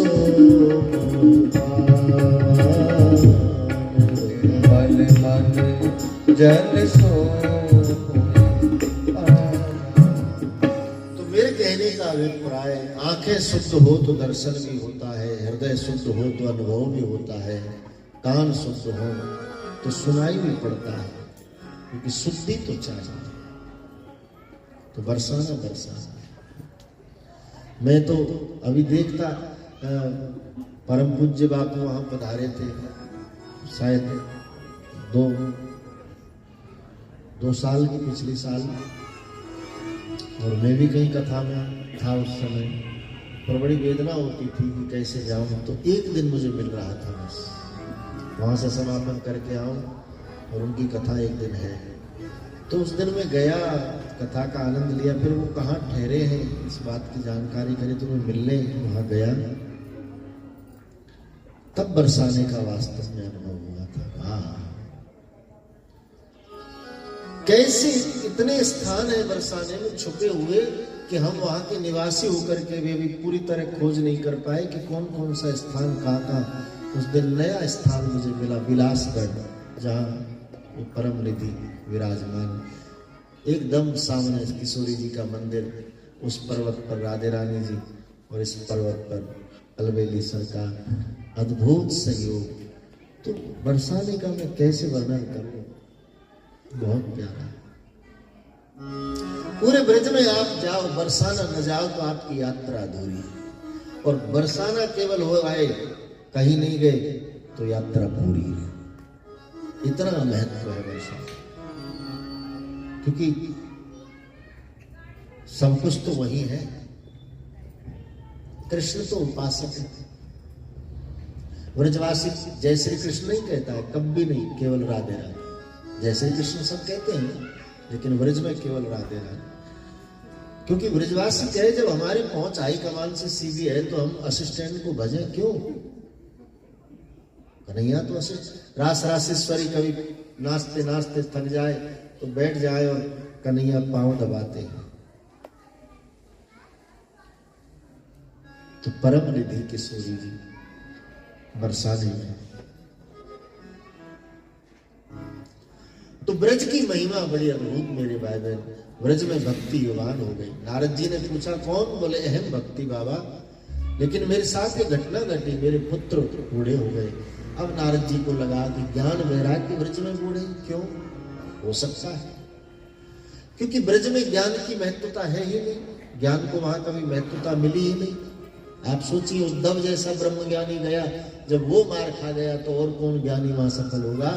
निर्मल मन जन सो। तो मेरे कहने का अभिप्राय, आंखें शुद्ध हो तो दर्शन भी होता है, हृदय शुद्ध हो तो अनुभव भी होता है, कान शुद्ध हो तो सुनाई भी पड़ता है, क्योंकि शुद्धि तो चाहिए। तो बरसाना बरसाना। मैं तो अभी देखता, परम पूज्य बापू वहां पधारे थे, शायद दो साल की पिछली साल, और मैं भी कहीं कथा में था उस समय। पर बड़ी वेदना होती थी कि कैसे जाऊं। तो एक दिन मुझे मिल रहा था, बस वहां से समापन करके आऊं और उनकी कथा एक दिन है। तो उस दिन मैं गया, कथा का आनंद लिया। फिर वो कहाँ ठहरे हैं इस बात की जानकारी करी, तो मैं मिलने वहां गया। तब बरसाने का वास्तव में अनुभव हुआ था। हाँ, कैसे इतने स्थान है बरसाने में छुपे हुए कि हम वहां के निवासी होकर के भी पूरी तरह खोज नहीं कर पाए कि कौन कौन सा स्थान कहाँ। उस दिन नया स्थान मुझे मिला, विलासगढ़, जहाँ वो परम निधि विराजमान। एकदम सामने किशोरी जी का मंदिर, उस पर्वत पर राधे रानी जी, और इस पर्वत पर अलबेली सर का अद्भुत सहयोग। तो बरसाने का मैं कैसे वर्णन करूं, बहुत प्यारा। पूरे ब्रज में आप जाओ, बरसाना न जाओ तो आपकी यात्रा अधूरी है। और बरसाना केवल हो आए, कहीं नहीं गए तो यात्रा पूरी है। इतना महत्व है बरसाना, क्योंकि सब कुछ तो वही है। कृष्ण तो उपासक है। ब्रजवासी जय श्री कृष्ण नहीं कहता है, कभी नहीं, केवल राधे राधे। जय श्री कृष्ण सब कहते हैं, लेकिन ब्रज में केवल राधे राधे। क्योंकि ब्रजवासी कहे जब हमारी पहुंच हाई कमान से सीधी है तो हम असिस्टेंट को भजें क्यों? कन्हैया तो रास रासेश्वरी कभी नाचते नाचते थक जाए तो बैठ जाए और कन्हैया पांव दबाते हैं। तो परम निधि किशोरी जी बरसाने में। तो ब्रज की महिमा बड़ी अद्भुत मेरे भाई बहन। ब्रज में भक्ति युवान हो गई। नारद जी ने पूछा कौन? बोले अहम भक्ति बाबा, लेकिन मेरे साथ ये घटना घटी, मेरे पुत्र बूढ़े हो गए। अब नारद जी को लगा कि ज्ञान वैराग्य ब्रज में बूढ़े क्यों हो सकता है? क्योंकि ब्रज में ज्ञान की महत्वता है ही नहीं, ज्ञान को वहां कभी महत्वता मिली ही नहीं। आप सोचिए उद्धव जैसा ब्रह्मज्ञानी गया, जब वो मार खा गया तो और कौन ज्ञानी वहां सफल होगा?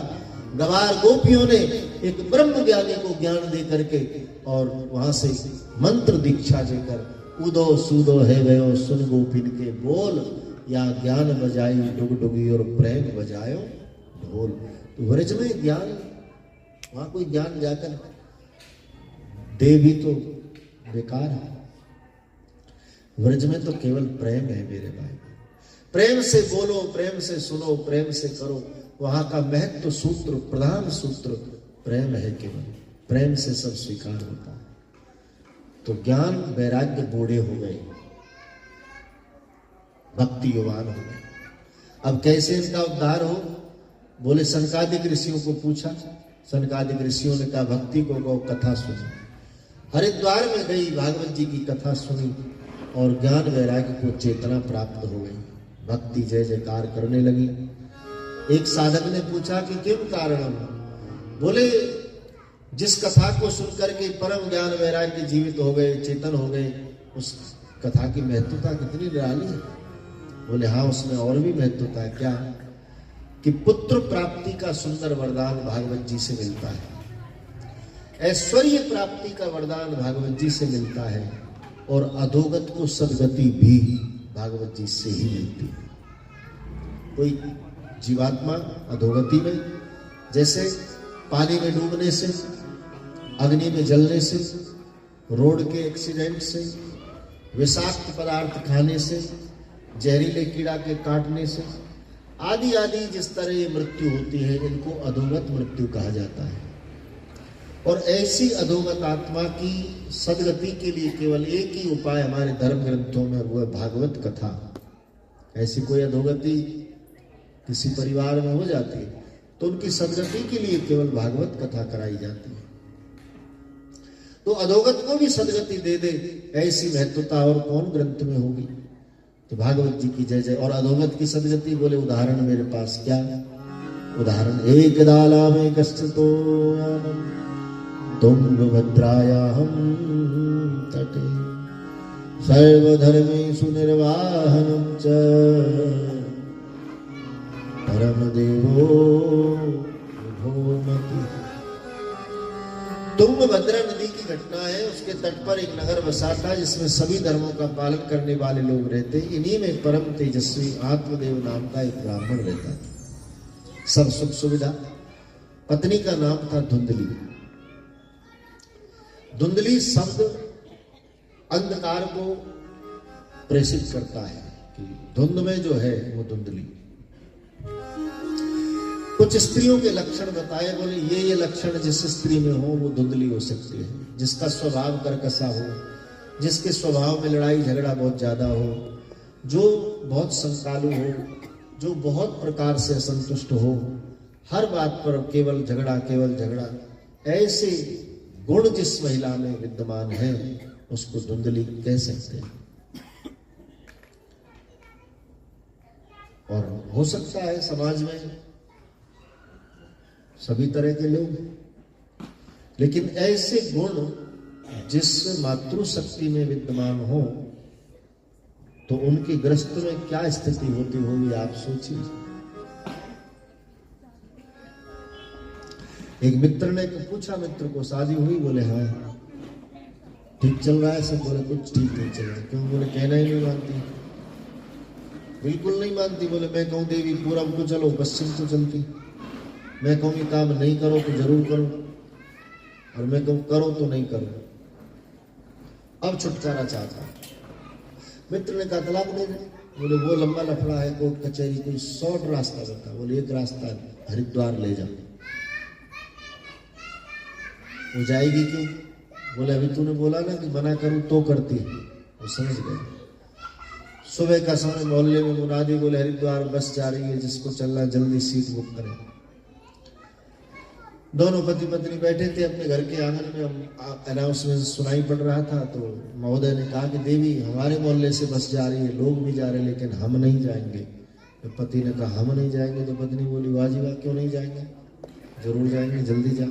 गवार गोपियों ने एक ब्रह्म ज्ञानी को ज्ञान दे करके और वहां से मंत्र दीक्षा देकर उदो सूदो है गयो सुन गोपिन के बोल, या ज्ञान बजाई डुगडुगी और प्रेम बजायो ढोल। तो ब्रज में ज्ञान, वहां कोई ज्ञान जाकर दे भी तो बेकार है। ब्रज में तो केवल प्रेम है मेरे भाई। प्रेम से बोलो, प्रेम से सुनो, प्रेम से करो। वहां का महत्व सूत्र, प्रधान सूत्र प्रेम है। केवल प्रेम से सब स्वीकार होता है। तो ज्ञान वैराग्य बूढ़े हो गए, भक्ति युवान हो गए। अब कैसे इनका उद्धार हो? बोले सनकादिक ऋषियों को पूछा। सनकादिक ऋषियों ने कहा भक्ति को गौ, कथा सुनी। हरिद्वार में गई, भागवत जी की कथा सुनी और ज्ञान वैराग्य को चेतना प्राप्त हो गई। भक्ति जय जयकार करने लगी। एक साधक ने पूछा कि किम कारणम? बोले जिस कथा को सुनकर के परम ज्ञान वैराग्य जीवित हो गए, चेतन हो गए, उस कथा की महत्वता कितनी निराली है। बोले हाँ, उसमें और भी महत्वता है। क्या? कि पुत्र प्राप्ति का सुंदर वरदान भागवत जी से मिलता है। ऐश्वर्य प्राप्ति का वरदान भागवत जी से मिलता है। और अधोगत को सदगति भी भागवत जी से ही मिलती है। कोई जीवात्मा अधोगति में, जैसे पानी में डूबने से, अग्नि में जलने से, रोड के एक्सीडेंट से, विषाक्त पदार्थ खाने से, जहरीले कीड़ा के काटने से, आदि आदि जिस तरह ये मृत्यु होती है, इनको अधोगत मृत्यु कहा जाता है। और ऐसी अधोगत आत्मा की सदगति के लिए केवल एक ही उपाय हमारे धर्म ग्रंथों में, वो है भागवत कथा। ऐसी कोई अधोगति किसी परिवार में हो जाती है तो उनकी सदगति के लिए केवल भागवत कथा कराई जाती है। तो अधोगत को भी सदगति दे दे, ऐसी महत्वता और कौन ग्रंथ में होगी? तो भागवत जी की जय जय। और अधोगत की सदगति, बोले उदाहरण मेरे पास। क्या उदाहरण? एक दाला में कष्टतो तुंगभद्रायां तटे सर्वधर्मेषु निर्वाहनं च परमदेवो भूमति। तुंगभद्रा नदी की घटना है। उसके तट पर एक नगर बसा था जिसमें सभी धर्मों का पालन करने वाले लोग रहते। इन्हीं में परम तेजस्वी आत्मदेव नाम का एक ब्राह्मण रहता था। सब सुख सुविधा। पत्नी का नाम था धुंधली। धुंधली शब्द अंधकार को प्रेषित करता है कि धुंध में जो है वो धुंधली। कुछ स्त्रियों के लक्षण बताए। बोले ये लक्षण जिस स्त्री में हो वो धुंधली हो सकती है। जिसका स्वभाव कर्कशा हो, जिसके स्वभाव में लड़ाई झगड़ा बहुत ज्यादा हो, जो बहुत संकालु हो, जो बहुत प्रकार से असंतुष्ट हो, हर बात पर केवल झगड़ा, केवल झगड़ा, ऐसे गुण जिस महिला में विद्यमान है उसको धुंधली कह सकते हैं। और हो सकता है समाज में सभी तरह के लोग, लेकिन ऐसे गुण जिस मातृशक्ति में विद्यमान हो तो उनकी गृहस्थ में क्या स्थिति होती होगी आप सोचिए। एक मित्र ने पूछा, मित्र को शादी हुई? बोले हाँ। ठीक चल रहा है सब? बोले कुछ ठीक नहीं चल रहा। क्यों? बोले कहना ही नहीं मानती, बिल्कुल नहीं मानती। बोले मैं कहूँ देवी पूरब को चलो, पश्चिम को चलती। मैं कहूँ ये काम नहीं करो तो जरूर करो, और मैं कहूँ करो तो नहीं करो। अब छुटकारा चाहता। मित्र ने कहा तलाक दे दे। बोले वो लंबा लफड़ा है, कोर्ट कचहरी, कोई शॉर्ट रास्ता बता। बोले एक रास्ता है, हरिद्वार ले जाओ। वो जाएगी क्यों? बोले अभी तूने बोला ना कि मना करूं तो करती है। वो समझ गए। सुबह का समय मोहल्ले में मुनादी, बोले हरिद्वार बस जा रही है, जिसको चलना जल्दी सीट बुक करें। दोनों पति पत्नी बैठे थे अपने घर के आंगन में, अनाउंसमेंट सुनाई पड़ रहा था। तो महोदय ने कहा कि देवी हमारे मोहल्ले से बस जा रही है, लोग भी जा रहे हैं, लेकिन हम नहीं जाएंगे। तो पति ने कहा हम नहीं जाएंगे। तो पत्नी बोली वाह जी वाह, क्यों नहीं जाएंगे? जरूर जाएंगे, जल्दी जाओ,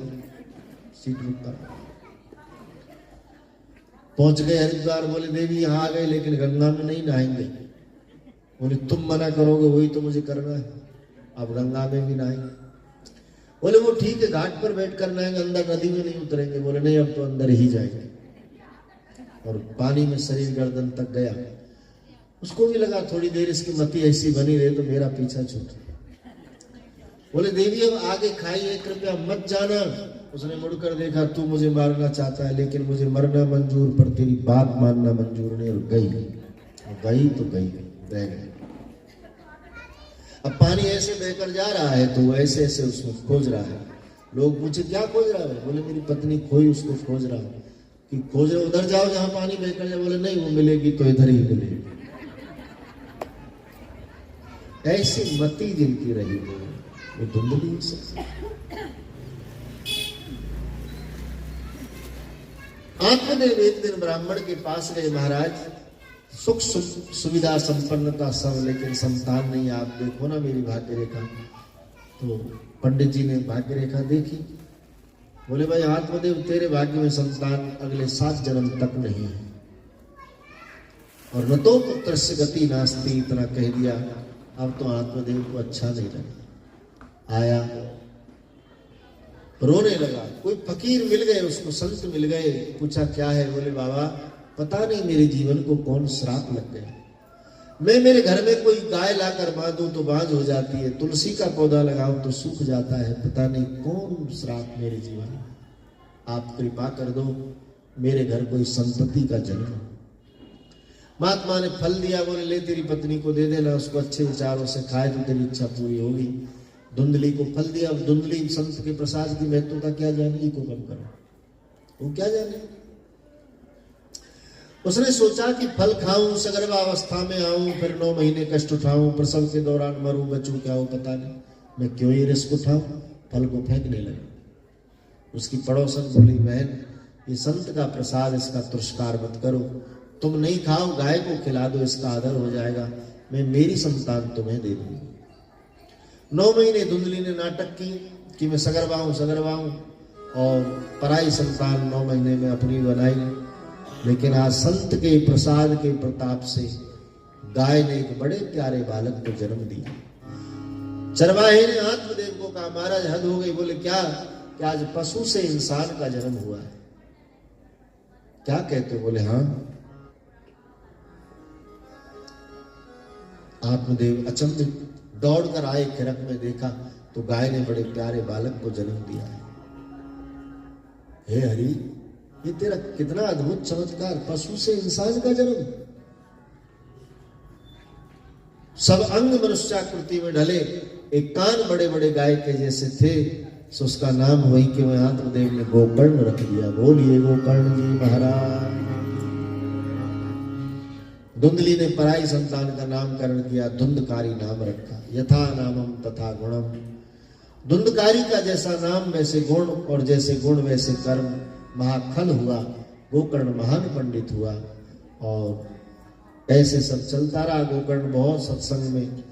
सीट बुक करो। पहुंच गए हरिद्वार। बोले देवी यहाँ आ गए, लेकिन गंगा में नहीं नहाएंगे। बोले तुम मना करोगे वही तो मुझे करना है, अब गंगा में भी नहाएंगे। बोले वो ठीक है, घाट पर बैठ कर नहाएंगे, अंदर नदी में नहीं उतरेंगे। बोले नहीं, अब तो अंदर ही जाएंगे। और पानी में शरीर गर्दन तक गया। उसको भी लगा थोड़ी देर इसकी मति ऐसी बनी रहे तो मेरा पीछा छूट। बोले देवी अब आगे खाइए, कृपया मत जाना। उसने मुड़कर देखा, तू मुझे मारना चाहता है, लेकिन मुझे मरना मंजूर, पर तेरी बात मानना मंजूर नहीं। और गई तो गई, बह गई। अब पानी ऐसे बहकर जा रहा है तो वो ऐसे ऐसे उसको खोज रहा है। लोग पूछे क्या खोज रहा है? बोले मेरी पत्नी खोई, उसको खोज रहा हूं। कि खोज रहे उधर जाओ जहां पानी बहकर जाए। बोले नहीं, वो मिलेगी तो इधर ही मिलेगी। ऐसी मति जिनकी रही वो धुंधली से। आत्मदेव एक दिन ब्राह्मण के पास गए, महाराज सुख सुविधा संपन्नता सब, लेकिन संतान नहीं। आप देखो ना मेरी भाग्य रेखा। तो पंडित जी ने भाग्य रेखा देखी। बोले भाई आत्मदेव तेरे भाग्य में संतान अगले 7 जन्म तक नहीं है, और न तो पुत्र से गति नास्ती, इतना कह दिया। अब तो आत्मदेव को अच्छा नहीं लगा। आया, रोने लगा। कोई फकीर मिल गए उसको, संत मिल गए। पूछा क्या है? बोले बाबा पता नहीं मेरे जीवन को कौन श्राप लग गया। मैं मेरे घर में कोई गाय लाकर बांधूं तो बांझ हो जाती है, तुलसी का पौधा लगाऊं तो सूख जाता है। पता नहीं कौन श्राप मेरे जीवन में। आप कृपा कर दो, मेरे घर कोई संतति का जन्म। महात्मा ने फल दिया। बोले ले तेरी पत्नी को दे देना, उसको अच्छे विचारों से खाए तो तेरी इच्छा पूरी होगी। धुंधली को फल दिया। अब धुंधली संत के प्रसाद की महत्वता क्या जानेगी? को कम करो, वो क्या जाने। उसने सोचा कि फल खाऊं, सगर्भा अवस्था में आऊं, फिर 9 महीने कष्ट उठाऊं, प्रसव के दौरान मरूं बचूं, क्या हो पता नहीं। मैं क्यों ही रिस्क उठाऊं? फल को फेंकने लगा। उसकी पड़ोसन बोली बहन ये संत का प्रसाद, इसका तुष्कार मत करो। तुम नहीं खाओ, गाय को खिला दो, इसका आदर हो जाएगा। मैं मेरी संतान तुम्हें दे दूंगी। 9 महीने धुंधली ने नाटक की कि मैं सगर्भा हूं, और पराई संतान 9 महीने में अपनी बनाई। लेकिन आज संत के प्रसाद के प्रताप से गाय ने एक बड़े प्यारे बालक को जन्म दिया। चरवाहे ने आत्मदेव को कहा महाराज हद हो गई। बोले क्या? कि आज पशु से इंसान का जन्म हुआ है। क्या कहते हो? बोले हाँ। आत्मदेव अचंभित दौड़कर आए, खिरक में देखा तो गाय ने बड़े प्यारे बालक को जन्म दिया है। हे हरि, ये तेरा कितना अद्भुत चमत्कार, पशु से इंसान का जन्म। सब अंग मनुष्याकृति में ढले, एक कान बड़े बड़े गाय के जैसे थे, सो उसका नाम वही के वही आत्मदेव ने गोकर्ण रख दिया। बोलिए गोकर्ण जी महाराज। धुंधली ने पराई संतान का नामकरण किया, धुंधकारी नाम रखा। यथा नामम तथा गुणम। धुंधकारी का जैसा नाम वैसे गुण, और जैसे गुण वैसे कर्म। महाखल हुआ, गोकर्ण महान पंडित हुआ। और ऐसे सब चलता रहा। गोकर्ण बहुत सत्संग में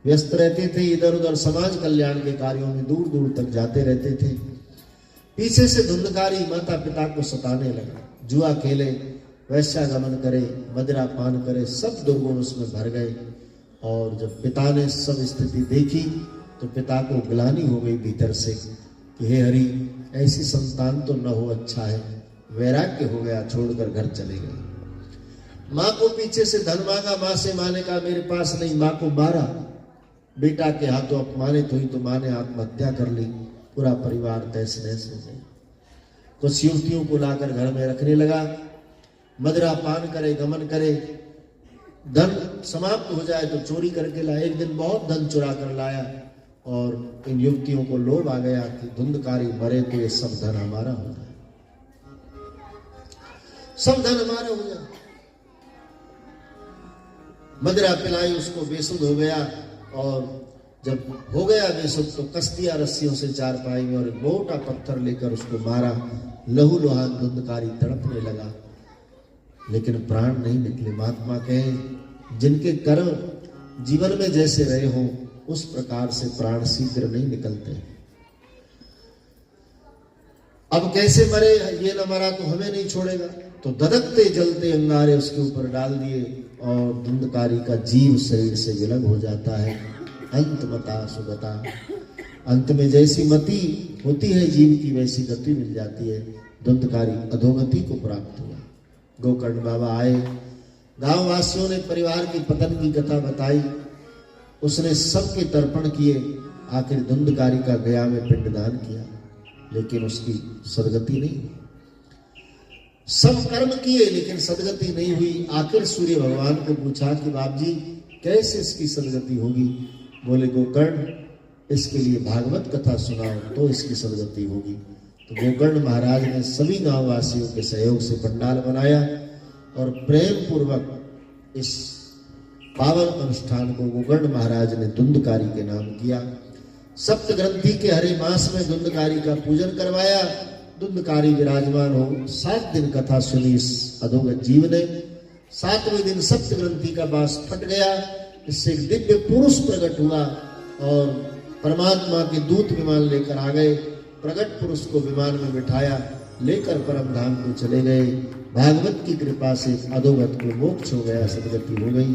व्यस्त रहते थे, इधर उधर समाज कल्याण के कार्यों में दूर दूर तक जाते रहते थे। पीछे से धुंधकारी माता पिता को सताने लगा। जुआ खेले, वैश्यागमन करे, मदिरा पान करे, सब दुर्गुण उसमें भर गए। और जब पिता ने सब स्थिति देखी तो पिता को ग्लानि हो गई भीतर से कि हे हरि, ऐसी संतान तो न हो, अच्छा है। वैराग्य हो गया, छोड़कर घर चले गए। माँ को पीछे से धन मांगा, माँ से माँ ने कहा मेरे पास नहीं, माँ को मारा। बेटा के हाथों अपमानित हुई तो माँ ने आत्महत्या कर ली। पूरा परिवार तहस नहस हो गया। कुछ युवतियों को लाकर घर में रखने लगा, मदिरा पान करे, गमन करे, धन समाप्त हो जाए तो चोरी करके लाए। एक दिन बहुत धन चुरा कर लाया और इन युवतियों को लोभ आ गया कि धुंधकारी मरे तो ये सब धन हमारा हो जाए, सब धन हमारा हो जाए। मदिरा पिलाई, उसको बेसुध हो गया। और जब हो गया बेसुध तो कस दिया रस्सियों से चारपाई में और एक मोटा पत्थर लेकर उसको मारा। लहू लुहान धुंधकारी तड़पने लगा, लेकिन प्राण नहीं निकले। महात्मा कहे जिनके कर्म जीवन में जैसे रहे हों उस प्रकार से प्राण शीघ्र नहीं निकलते। अब कैसे मरे, ये न मरा तो हमें नहीं छोड़ेगा। तो धधकते जलते अंगारे उसके ऊपर डाल दिए और धुंधकारी का जीव शरीर से विलग हो जाता है। अंतमता सुगता, अंत में जैसी मति होती है जीव की वैसी गति मिल जाती है। धुंधकारी अधोगति को प्राप्त हुआ। गोकर्ण बाबा आए, गांव वासियों ने परिवार की पतन की कथा बताई, उसने सबके तर्पण किए। आखिर धुंधकारी का गया में पिंडदान किया, लेकिन उसकी सदगति नहीं हुई। सब कर्म किए लेकिन सदगति नहीं हुई। आखिर सूर्य भगवान को पूछा कि बाप जी कैसे इसकी सदगति होगी? बोले गोकर्ण, इसके लिए भागवत कथा सुनाओ तो इसकी सदगति होगी। तो गोकर्ण महाराज ने सभी गांव वासियों के सहयोग से पंडाल बनाया और प्रेम पूर्वक इस पावन अनुष्ठान को गोकर्ण महाराज ने धुंधकारी के नाम किया। सप्त ग्रंथि के हरे मास में धुंधकारी का पूजन करवाया। धुंधकारी विराजमान हो 7 दिन कथा सुनी इस अधोगत जीव ने। 7वें दिन सप्त ग्रंथि का बास फट गया। इससे एक दिव्य पुरुष प्रकट हुआ और परमात्मा के दूत विमान लेकर आ गए। प्रकट पुरुष को विमान में बिठाया, लेकर परम धाम को चले गए। भागवत की कृपा से अधोगत को मोक्ष हो गया, सदगति हो गई।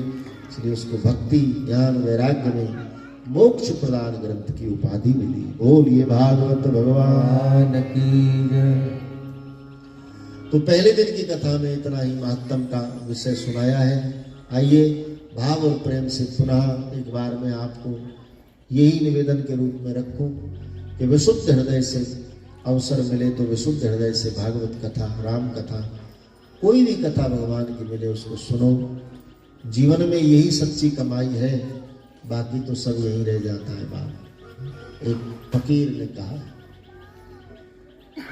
इसलिए उसको भक्ति ज्ञान वैराग्य में मोक्ष प्रदान ग्रंथ की उपाधि मिली। बोलिए भागवत भगवान की जय। तो पहले दिन की कथा में इतना ही महात्म का विषय सुनाया है। आइए भाव और प्रेम से पुनः एक बार मैं आपको यही निवेदन के रूप में रखूं कि विशुद्ध हृदय से अवसर मिले तो विशुद्ध हृदय से भागवत कथा, राम कथा, कोई भी कथा भगवान की मिले उसको सुनो। जीवन में यही सच्ची कमाई है, बाकी तो सब यही रह जाता है। बाप एक फकीर ने कहा,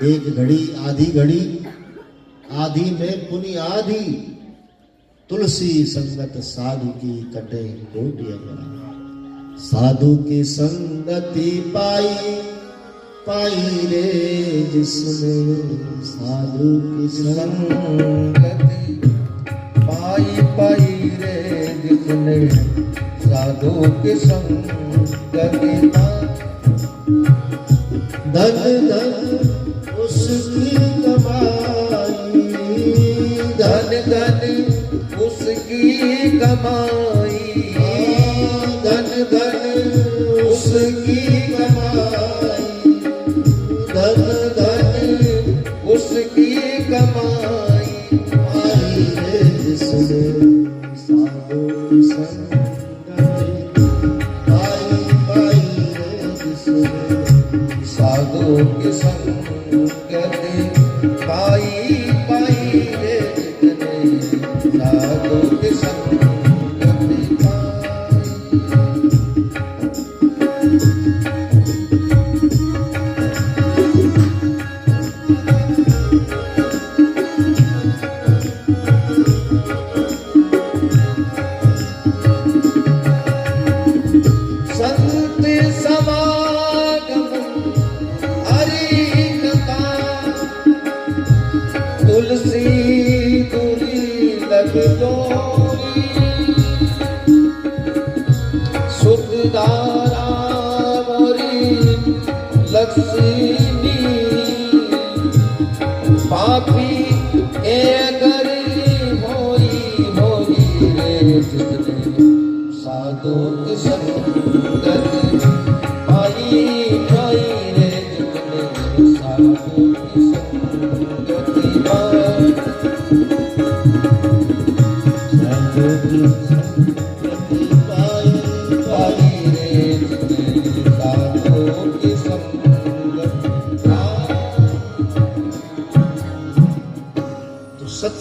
एक घड़ी आधी घड़ी, आधी में पुनि आधी, तुलसी संगत साधु की कटे कोटि अमरा। साधु की संगति पाई पाई रे जिसने, साधु की संगति पाई पाई रे जिसने, साधु की संगति पाई। धन धन उसकी कमाई, धन धन उसकी कमाई, धन धन उसकी कमाई, धन धन उसकी कमाई। पाई रे जिसने, साधु की संगति पाई पाई रे जिसने, साधु की संगति पाई पाई रे जिसने, साधु की संगति पाई। संत समागम हरि कथा, तुलसी दूरी लग डोरी, सुध धारा मोरी लक्ष्मी, पापी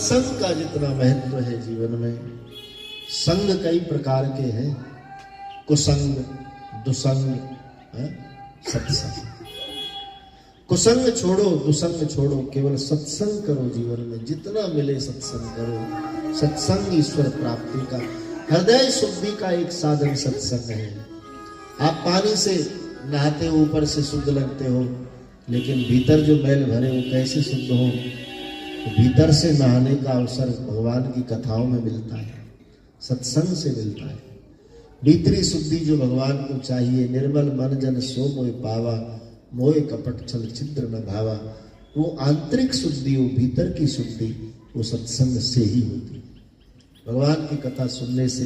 सत्संग का जितना महत्व है जीवन में, संग कई प्रकार के हैं, कुसंग, दुसंग, सत्संग। कुसंग छोड़ो, दुसंग छोड़ो, केवल सत्संग करो जीवन में, जितना मिले सत्संग करो। सत्संग ईश्वर प्राप्ति का, हृदय शुद्धि का एक साधन सत्संग है। आप पानी से नहाते हो, ऊपर से शुद्ध लगते हो, लेकिन भीतर जो मैल भरे वो कैसे शुद्ध हो? तो भीतर से नहाने का अवसर भगवान की कथाओं में मिलता है, सत्संग से मिलता है। भीतरी शुद्धि जो भगवान को चाहिए, निर्मल मन जन सो मोय पावा, मोय कपट छल छिद्र न भावा, वो आंतरिक शुद्धि, वो भीतर की शुद्धि, वो सत्संग से ही होती है। भगवान की कथा सुनने से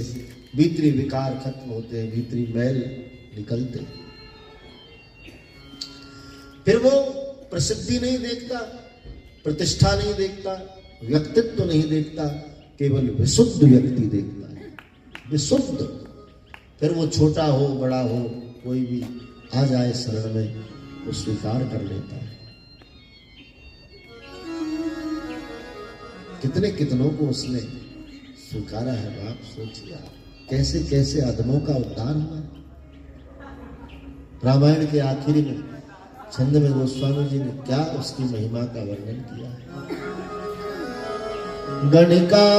भीतरी विकार खत्म होते हैं, भीतरी मैल निकलते हैं। फिर वो प्रसिद्धि नहीं देखता, प्रतिष्ठा नहीं देखता, व्यक्तित्व नहीं देखता, केवल विशुद्ध व्यक्ति देखता है, विशुद्ध। फिर वो छोटा हो बड़ा हो, कोई भी आ जाए शरण में, वो स्वीकार कर लेता है। कितने कितनों को उसने स्वीकारा है बाप, सोचिए आप, कैसे कैसे अधमों का उद्धार हुआ। रामायण के आखिरी में छंद में गोस्वामी जी ने क्या उसकी महिमा का वर्णन किया है। गणिका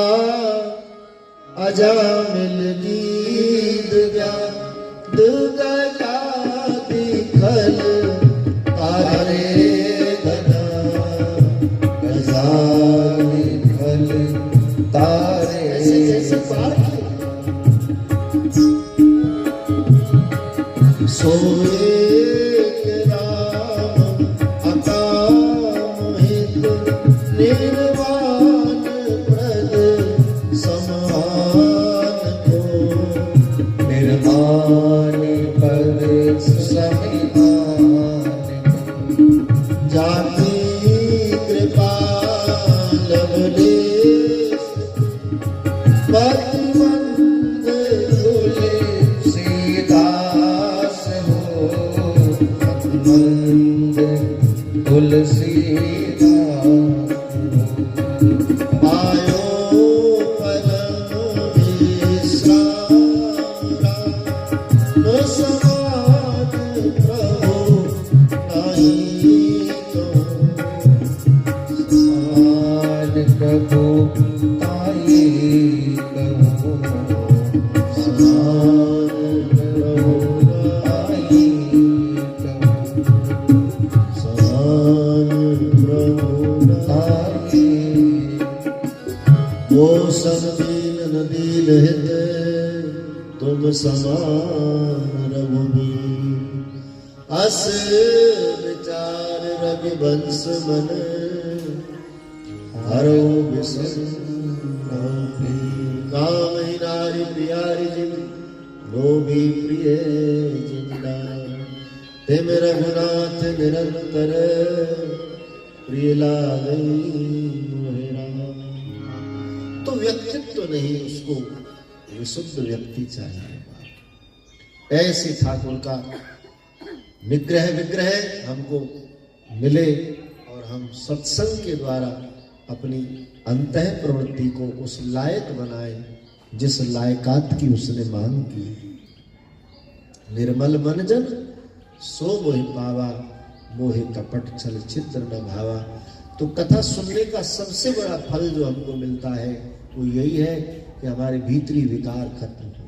अजामिल गीत गया दिखल तारे गना, दिखल तारे, ऐसे कैसे पार किया। सोए निर्वाण प्रद समान को, निर्वाण पद समान जाति कृपा लवलेश, पतिमंद तुलसीदास हो, मंद तुलसीदास तुम समान रघुबीर, अस विचार रघुवंश मन, हरो विषम काम नारी प्यारी जिन, लोभी प्रिय जिंदा, तिम रघुनाथ निरंतर, प्रिय लागई मोहेरा। तो व्यक्तित्व नहीं, उसको विशुद्ध व्यक्ति चाहिए। ऐसे ठाकुर का निग्रह विग्रह हमको मिले और हम सत्संग के द्वारा अपनी अंतः प्रवृत्ति को उस लायक बनाए जिस लायकात की उसने मांग की। निर्मल मन जन सो मोहि पावा, मोहे कपट छल छिद्र न भावा। तो कथा सुनने का सबसे बड़ा फल जो हमको मिलता है वो यही है कि हमारे भीतरी विकार खत्म हो,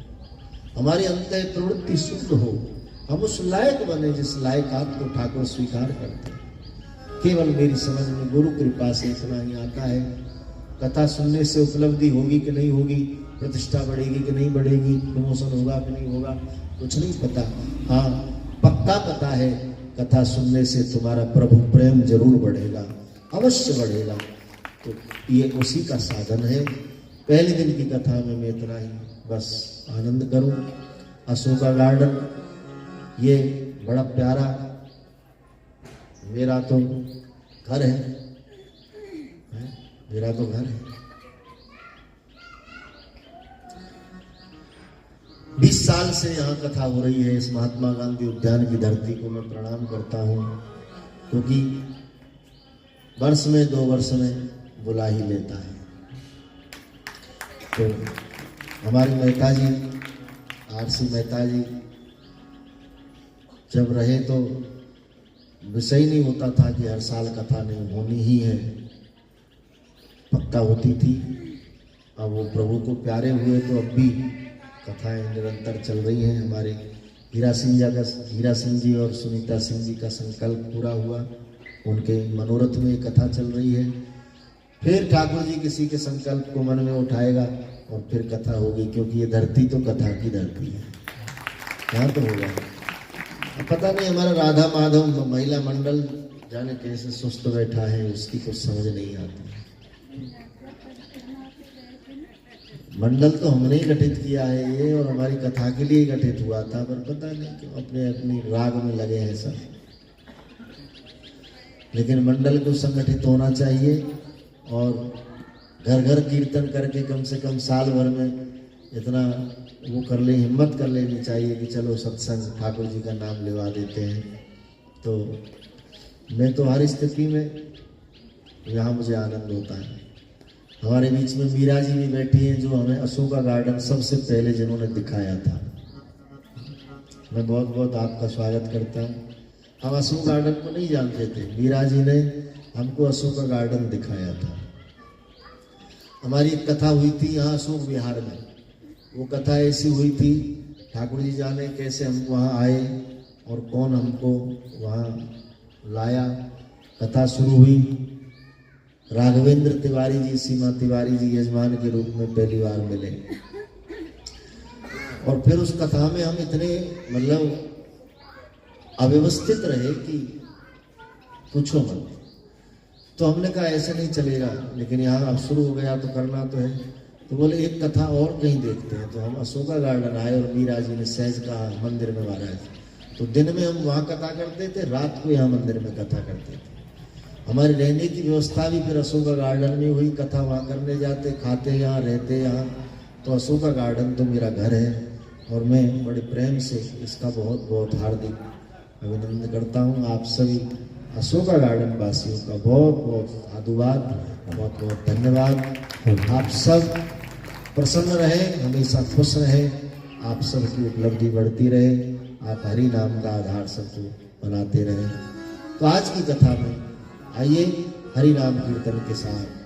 हमारी अंतः प्रवृत्ति शुद्ध हो, हम उस लायक बने जिस लायकात को ठाकुर स्वीकार करते हैं। केवल मेरी समझ में गुरु कृपा से इतना ही आता है। कथा सुनने से उपलब्धि होगी कि नहीं होगी, प्रतिष्ठा बढ़ेगी कि नहीं बढ़ेगी, प्रमोशन होगा कि नहीं होगा, कुछ नहीं पता। हाँ, पक्का पता है कथा सुनने से तुम्हारा प्रभु प्रेम जरूर बढ़ेगा, अवश्य बढ़ेगा। तो ये उसी का साधन है। पहले दिन की कथा में मैं इतना ही बस आनंद करूं। अशोका गार्डन ये बड़ा प्यारा मेरा तो घर है, मेरा तो घर है। 20 साल से यहाँ कथा हो रही है। इस महात्मा गांधी उद्यान की धरती को मैं प्रणाम करता हूँ, क्योंकि वर्ष में 2 वर्ष में बुला ही लेता है। तो हमारी मेहता जी, आरसी मेहता जी जब रहे तो विषय नहीं होता था कि हर साल कथा नहीं होनी ही है, पक्का होती थी। अब वो प्रभु को प्यारे हुए तो अब भी कथाएं निरंतर चल रही हैं। हमारे हीरा सिंह जी और सुनीता सिंह जी का संकल्प पूरा हुआ, उनके मनोरथ में कथा चल रही है। फिर ठाकुर जी किसी के संकल्प को मन में उठाएगा और फिर कथा होगी, क्योंकि ये धरती तो कथा की धरती है, यहाँ तो होगा। अब पता नहीं हमारा राधा माधव महिला मंडल जाने कैसे सुस्त बैठा है, उसकी कुछ समझ नहीं आती। मंडल तो हमने ही गठित किया है ये, और हमारी कथा के लिए गठित हुआ था, पर पता नहीं क्यों अपने अपनी राग में लगे हैं सब। लेकिन मंडल को संगठित होना चाहिए और घर घर कीर्तन करके कम से कम साल भर में इतना वो कर ले, हिम्मत कर लेनी चाहिए कि चलो सत्संग ठाकुर जी का नाम लेवा देते हैं। तो मैं तो हर स्थिति में यहाँ मुझे आनंद होता है। हमारे बीच में मीरा जी भी बैठी हैं, जो हमें अशोका गार्डन सबसे पहले जिन्होंने दिखाया था। मैं बहुत बहुत आपका स्वागत करता हूँ। हम अशोक गार्डन को नहीं जानते थे, मीरा जी ने हमको अशोका गार्डन दिखाया था। हमारी एक कथा हुई थी यहाँ अशोक विहार में। वो कथा ऐसी हुई थी, ठाकुर जी जाने कैसे हम वहाँ आए और कौन हमको वहाँ लाया। कथा शुरू हुई, राघवेंद्र तिवारी जी, सीमा तिवारी जी यजमान के रूप में पहली बार मिले। और फिर उस कथा में हम इतने मतलब अव्यवस्थित रहे कि पूछो मत। तो हमने कहा ऐसे नहीं चलेगा, लेकिन यहाँ अब शुरू हो गया तो करना तो है। तो बोले एक कथा और कहीं देखते हैं। तो हम अशोका गार्डन आए और मीरा जी ने सहज कहा मंदिर में महाराज। तो दिन में हम वहाँ कथा करते थे, रात को यहाँ मंदिर में कथा करते थे। हमारी रहने की व्यवस्था भी फिर अशोका गार्डन में हुई। कथा वहाँ करने जाते, खाते यहाँ, रहते यहाँ। तो अशोका गार्डन तो मेरा घर है और मैं बड़े प्रेम से इसका बहुत बहुत हार्दिक अभिनंदन करता हूँ। आप सभी अशोका गार्डन वासियों का बहुत बहुत साधुवाद, बहुत बहुत धन्यवाद। आप सब प्रसन्न रहें, हमेशा खुश रहें, आप सबकी उपलब्धि बढ़ती रहे, आप हरि नाम का आधार सबको बनाते रहें। तो आज की कथा में आइए हरि नाम कीर्तन के साथ।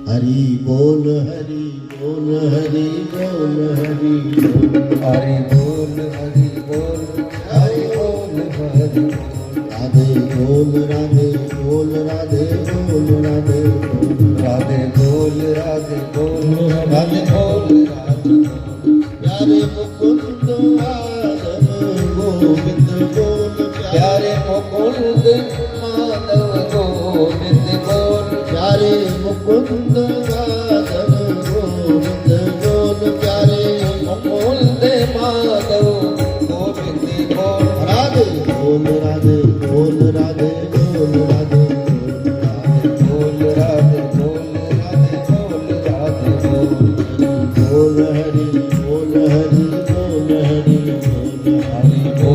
हरि बोल हरि बोल हरि बोल हरि बोल हरि बोल हरि बोल हरि बोल हरि बोल। राधे बोल राधे बोल राधे बोल राधे बोल राधे बोल राधे बोल राधे बोल राधे बोल। प्यारे मुकुंद माधव गोविंद बोल प्यारे मुकुंद माधव गोविंद बोल। प्यारे मुकुंद माधव गोविंद बोल प्यारे मुकुंद माधव गोविंद बोल। राधे बोल राधे बोल राधे बोल राधे बोल राधे बोल राधे बोल राधे बोल। बोल हरि बोल हरि बोल हरि बोल हरि बोल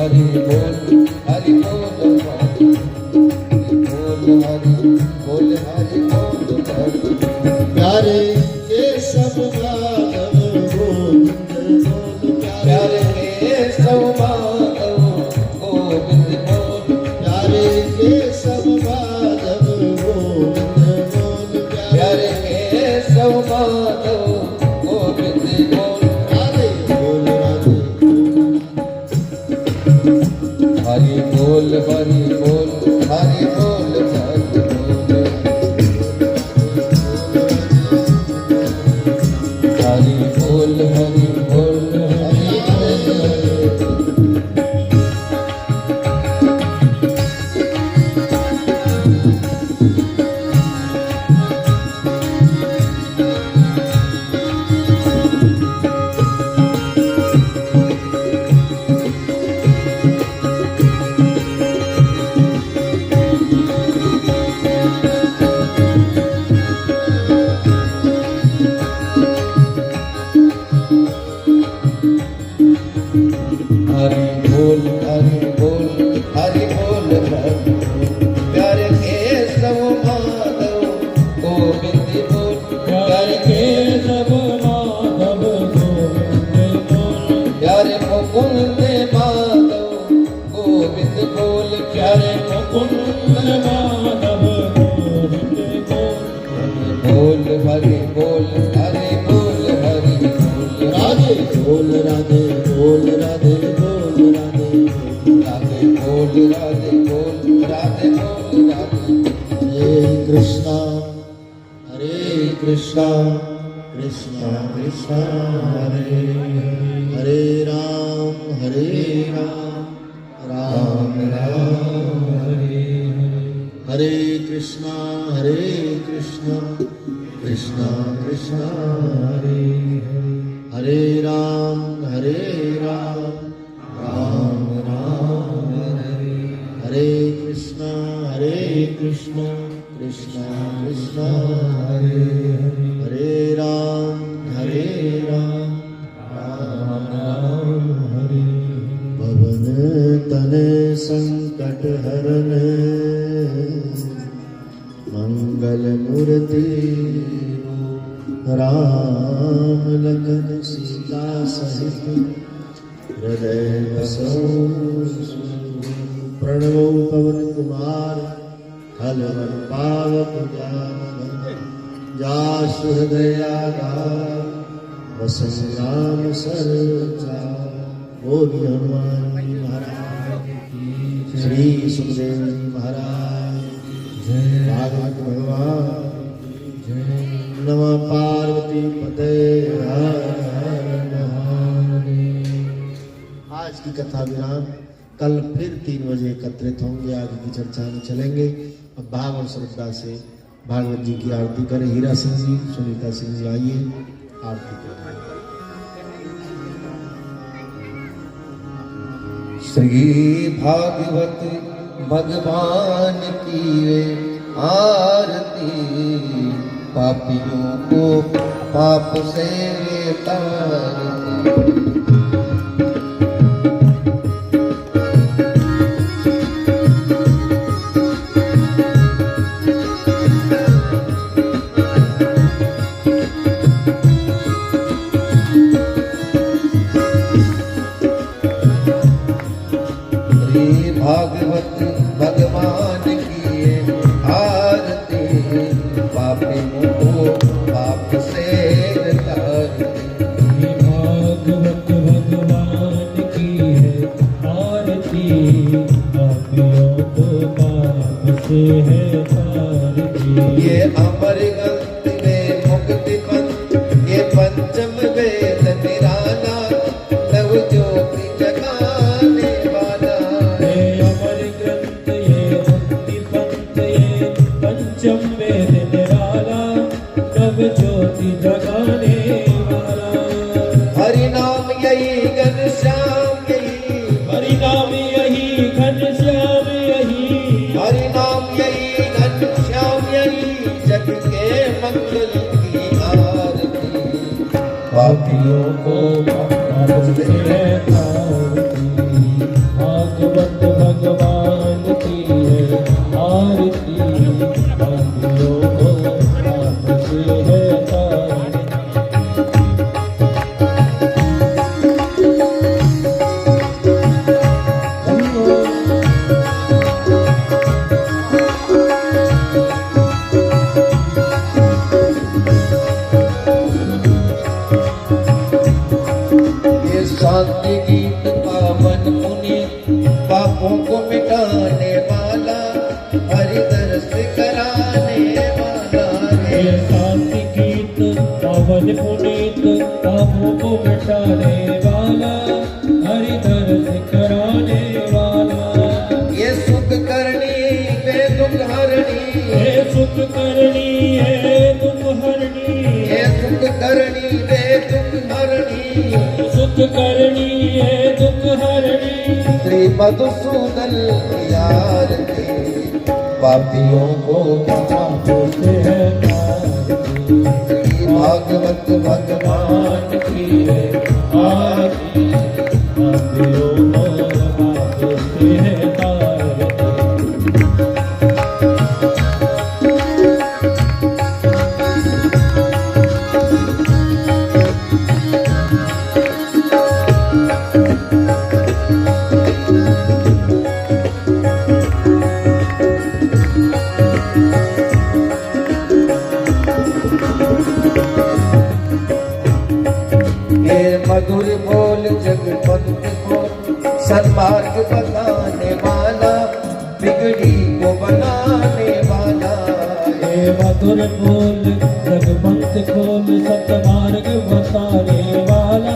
हरि बोल हरि बोल राधे। हरि बोल हरि बोल हरि बोल हरि बोल हरि। प्यारे केशव माधव गोविंद बोल प्यारे केशव माधव गोविंद बोल। प्यारे केशव माधव गोविंद बोल प्यारे केशव माधव गोविंद बोल। राधे बोल राधे हरि बोल हरि बोल हरि बोल हरि बोल। हरि बोल हरि बोल हरि बोल। हरि बोल हरि बोल हरि बोल राधे बोल राधे बोल राधे बोल राधे बोल राधे बोल राधे बोल राधे बोल हरे कृष्णा कृष्णा कृष्णा हरे हरे राम राम राम हरे कृष्णा कृष्णा कृष्णा हरे हरे राम राम राम हरे कृष्णा कृष्णा कृष्णा हरे हरे राम राम राम हरे भवन तने संकट हरन मंगल मूर्ति राम लखन सीता सहित हृदय बसो प्रणवो पवन कुमार हलवन पावक जासु हृदयागार बसं राम सरचा बोली हनुमान जी महाराज की श्री सुखदेव जी महाराज जय भागवत भगवान जय नमः पार्वती पते हर हर महादेव। आज की कथा विराम, कल फिर 3 बजे एकत्रित होंगे, आगे की चर्चा में चलेंगे। अब भाव और श्रद्धा से भागवत जी की आरती करें। हीरा सिंह जी, सुनीता सिंह जी आइए आरती करें। श्री भागवत भगवान की वे आरती, पापियों को पाप से वे तारती। भागवत भगवान की आरती, पापियों को पाप से तारती। भागवत भगवान की है आरती, पापियों को पाप से है तारती। ये अमर ग्रंथ में मुक्ति पंथ, ये पंचम वेद निराला, नव ज्योति जगाने वाला। पंचम वेद निराला, नव ज्योति जगाने वाला। हरि नाम यही घनश्याम यही, हरि नाम यही घनश्याम यही, हरि नाम यही घनश्याम यही, जग के मंगल की आरती। पापियों को पाप से है तारती। भागवत भगवान की है आरती, पापियों को पाप से है तारती। ये शांति गीत पावन पुनीत, पापों को मिटाने वाला, हरि दर्श कराने वाला है। ये शांति गीत पावन पुनीत, पापों को मिटाने वाला, हरि दर्श कराने वाला। ये सुख करनी वे दुख हरणी, ये सुख करनी है दुख हरणी, ये सुख करनी वे दुख हरणी। सुख करनी है दुख हरणी। श्री मधुसूदन की आरती, पापियों को पाप से है तारती। श्री भागवत भगवान की है आरती, पापियों को पाप से है तारती। सन्मार्ग बताने वाला, बिगड़ी को बनाने वाला। हे मधुर बोल जगमंत खोल, सतमार्ग बताने वाला,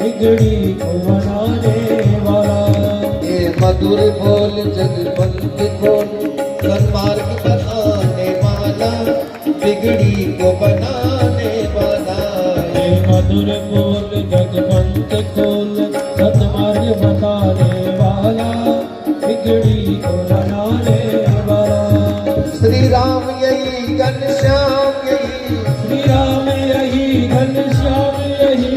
बिगड़ी को बनाने वाला। ये मधुर बोल जगमंत खोल, सन्मार्ग बताने वाला, बिगड़ी को बनाने वाला। हे मधुर बोल जगमंत खोल, सतमार्ग बताने वाला, बिगड़ी को बनाने वाला। श्री राम यही घनश्याम यही, श्री राम यही घनश्याम यही,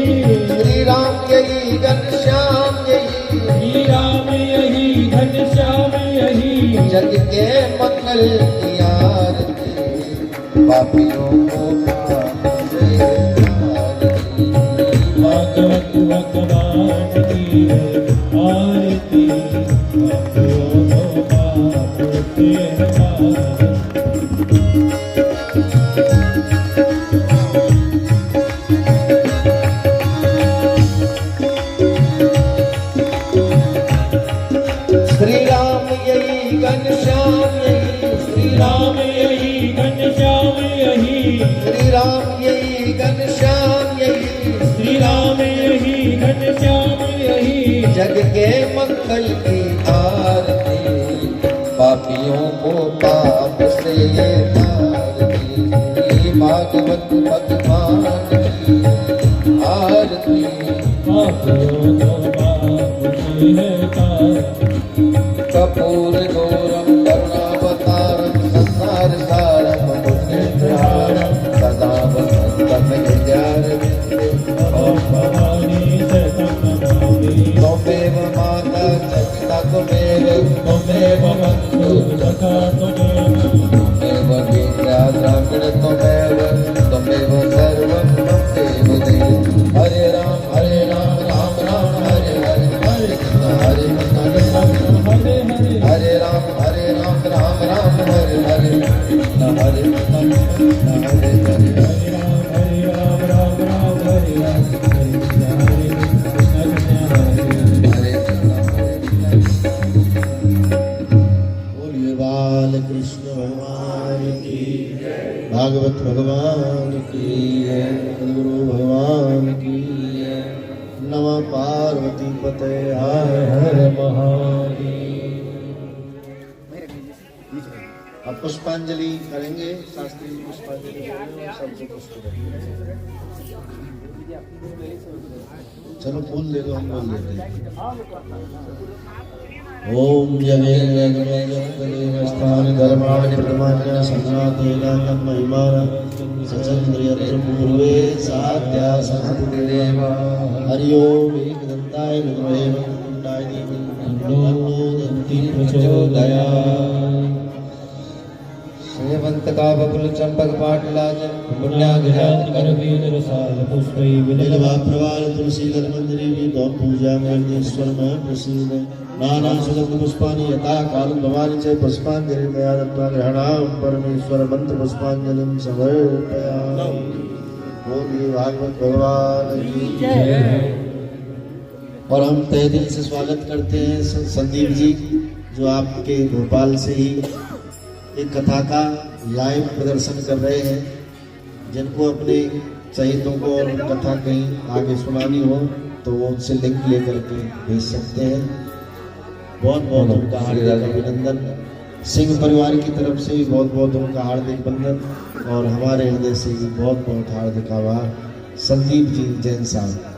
श्री राम यही घनश्याम यही, श्री राम यही घनश्याम यही। जग के मंगल की आरती, पापियों को पाप से आरती। भागवत भगवान की आरती, पापियों को पाप से हटाए। श्री राम यही घनश्याम यही, श्री राम यही घनश्याम यही, श्री राम यही घनश्याम यही, श्री राम यही घनश्याम यही। जग के मंगल की आरती, पापियों को पाप से तारती। भागवत भगवान की आरती, पापियों को पाप से हटाए। कपूर गौरम करुणावतारम, संसार सारम मुनिहारम, सदा वसंतम हृदयारविंदे। ओम भवानी शरणं नमामि। त्वमेव माता च पिता त्वमेव, त्वमेव बन्धु सखा त्वमेव, त्वमेव विद्या द्रविण त्वमेव, त्वमेव सर्वं मम देव देव। हरे राम राम राम हरे हरे, हरे कृष्ण कृष्ण हरे हरे, हरे राम राम राम हरे हरे, कृष्ण हरे कृष्ण कृष्ण हरे हरे। हरे राम राम राम हरे हरे, हरे कृष्ण हरे कृष्ण कृष्ण हरे हरे। हरे कृष्ण बोलिए बाल कृष्ण भगवान की, भागवत भगवान की, सद्गुरु भगवान की। नमः पार्वती पते हर हर महादेव। अब पुष्पांजलि करेंगे, शास्त्री जी पुष्पांजलि करेंगे, सबको पुष्प देंगे। चलो फूल दे दो, हम बोल देते हैं। ओम जगे स्थान धर्माणि प्रथमान्य संघातेन महिमान सचंद्रियत्र पूर्वे साध्या सहदेव। हरि ओम एकदंताय विद्महे वक्रतुंडाय धीमहि तन्नो दन्ति प्रचोदयात्। सेवंत का बबुल चंपक पाटलाजन, पुण्याघ्रात करवीर रसाल पुष्पै बिलवा प्रवाल तुलसी दल मंदिरी भी दो पूजा मंदीश्वर में प्रसिद्ध। नाना सुगंध पुष्पानि यथा काल भवानी च पुष्पांजलि दया दत्ता ग्रहणाम परमेश्वर मंत्र पुष्पांजलिं समर्पयामि। बोलिए भागवत भगवान की जय। और हम तहे दिल से स्वागत करते हैं संदीप जी, जो आपके भोपाल से ही एक कथा का लाइव प्रदर्शन कर रहे हैं। जिनको अपने चहितों को और कथा कहीं आगे सुनानी हो तो वो उनसे लिंक लेकर के भेज सकते हैं। बहुत बहुत उनका हार्दिक अभिनंदन। सिंह परिवार की तरफ से भी बहुत बहुत उनका हार्दिक वंदन, और हमारे हृदय से भी बहुत बहुत हार्दिक आभार। संदीप जी जैन साहब।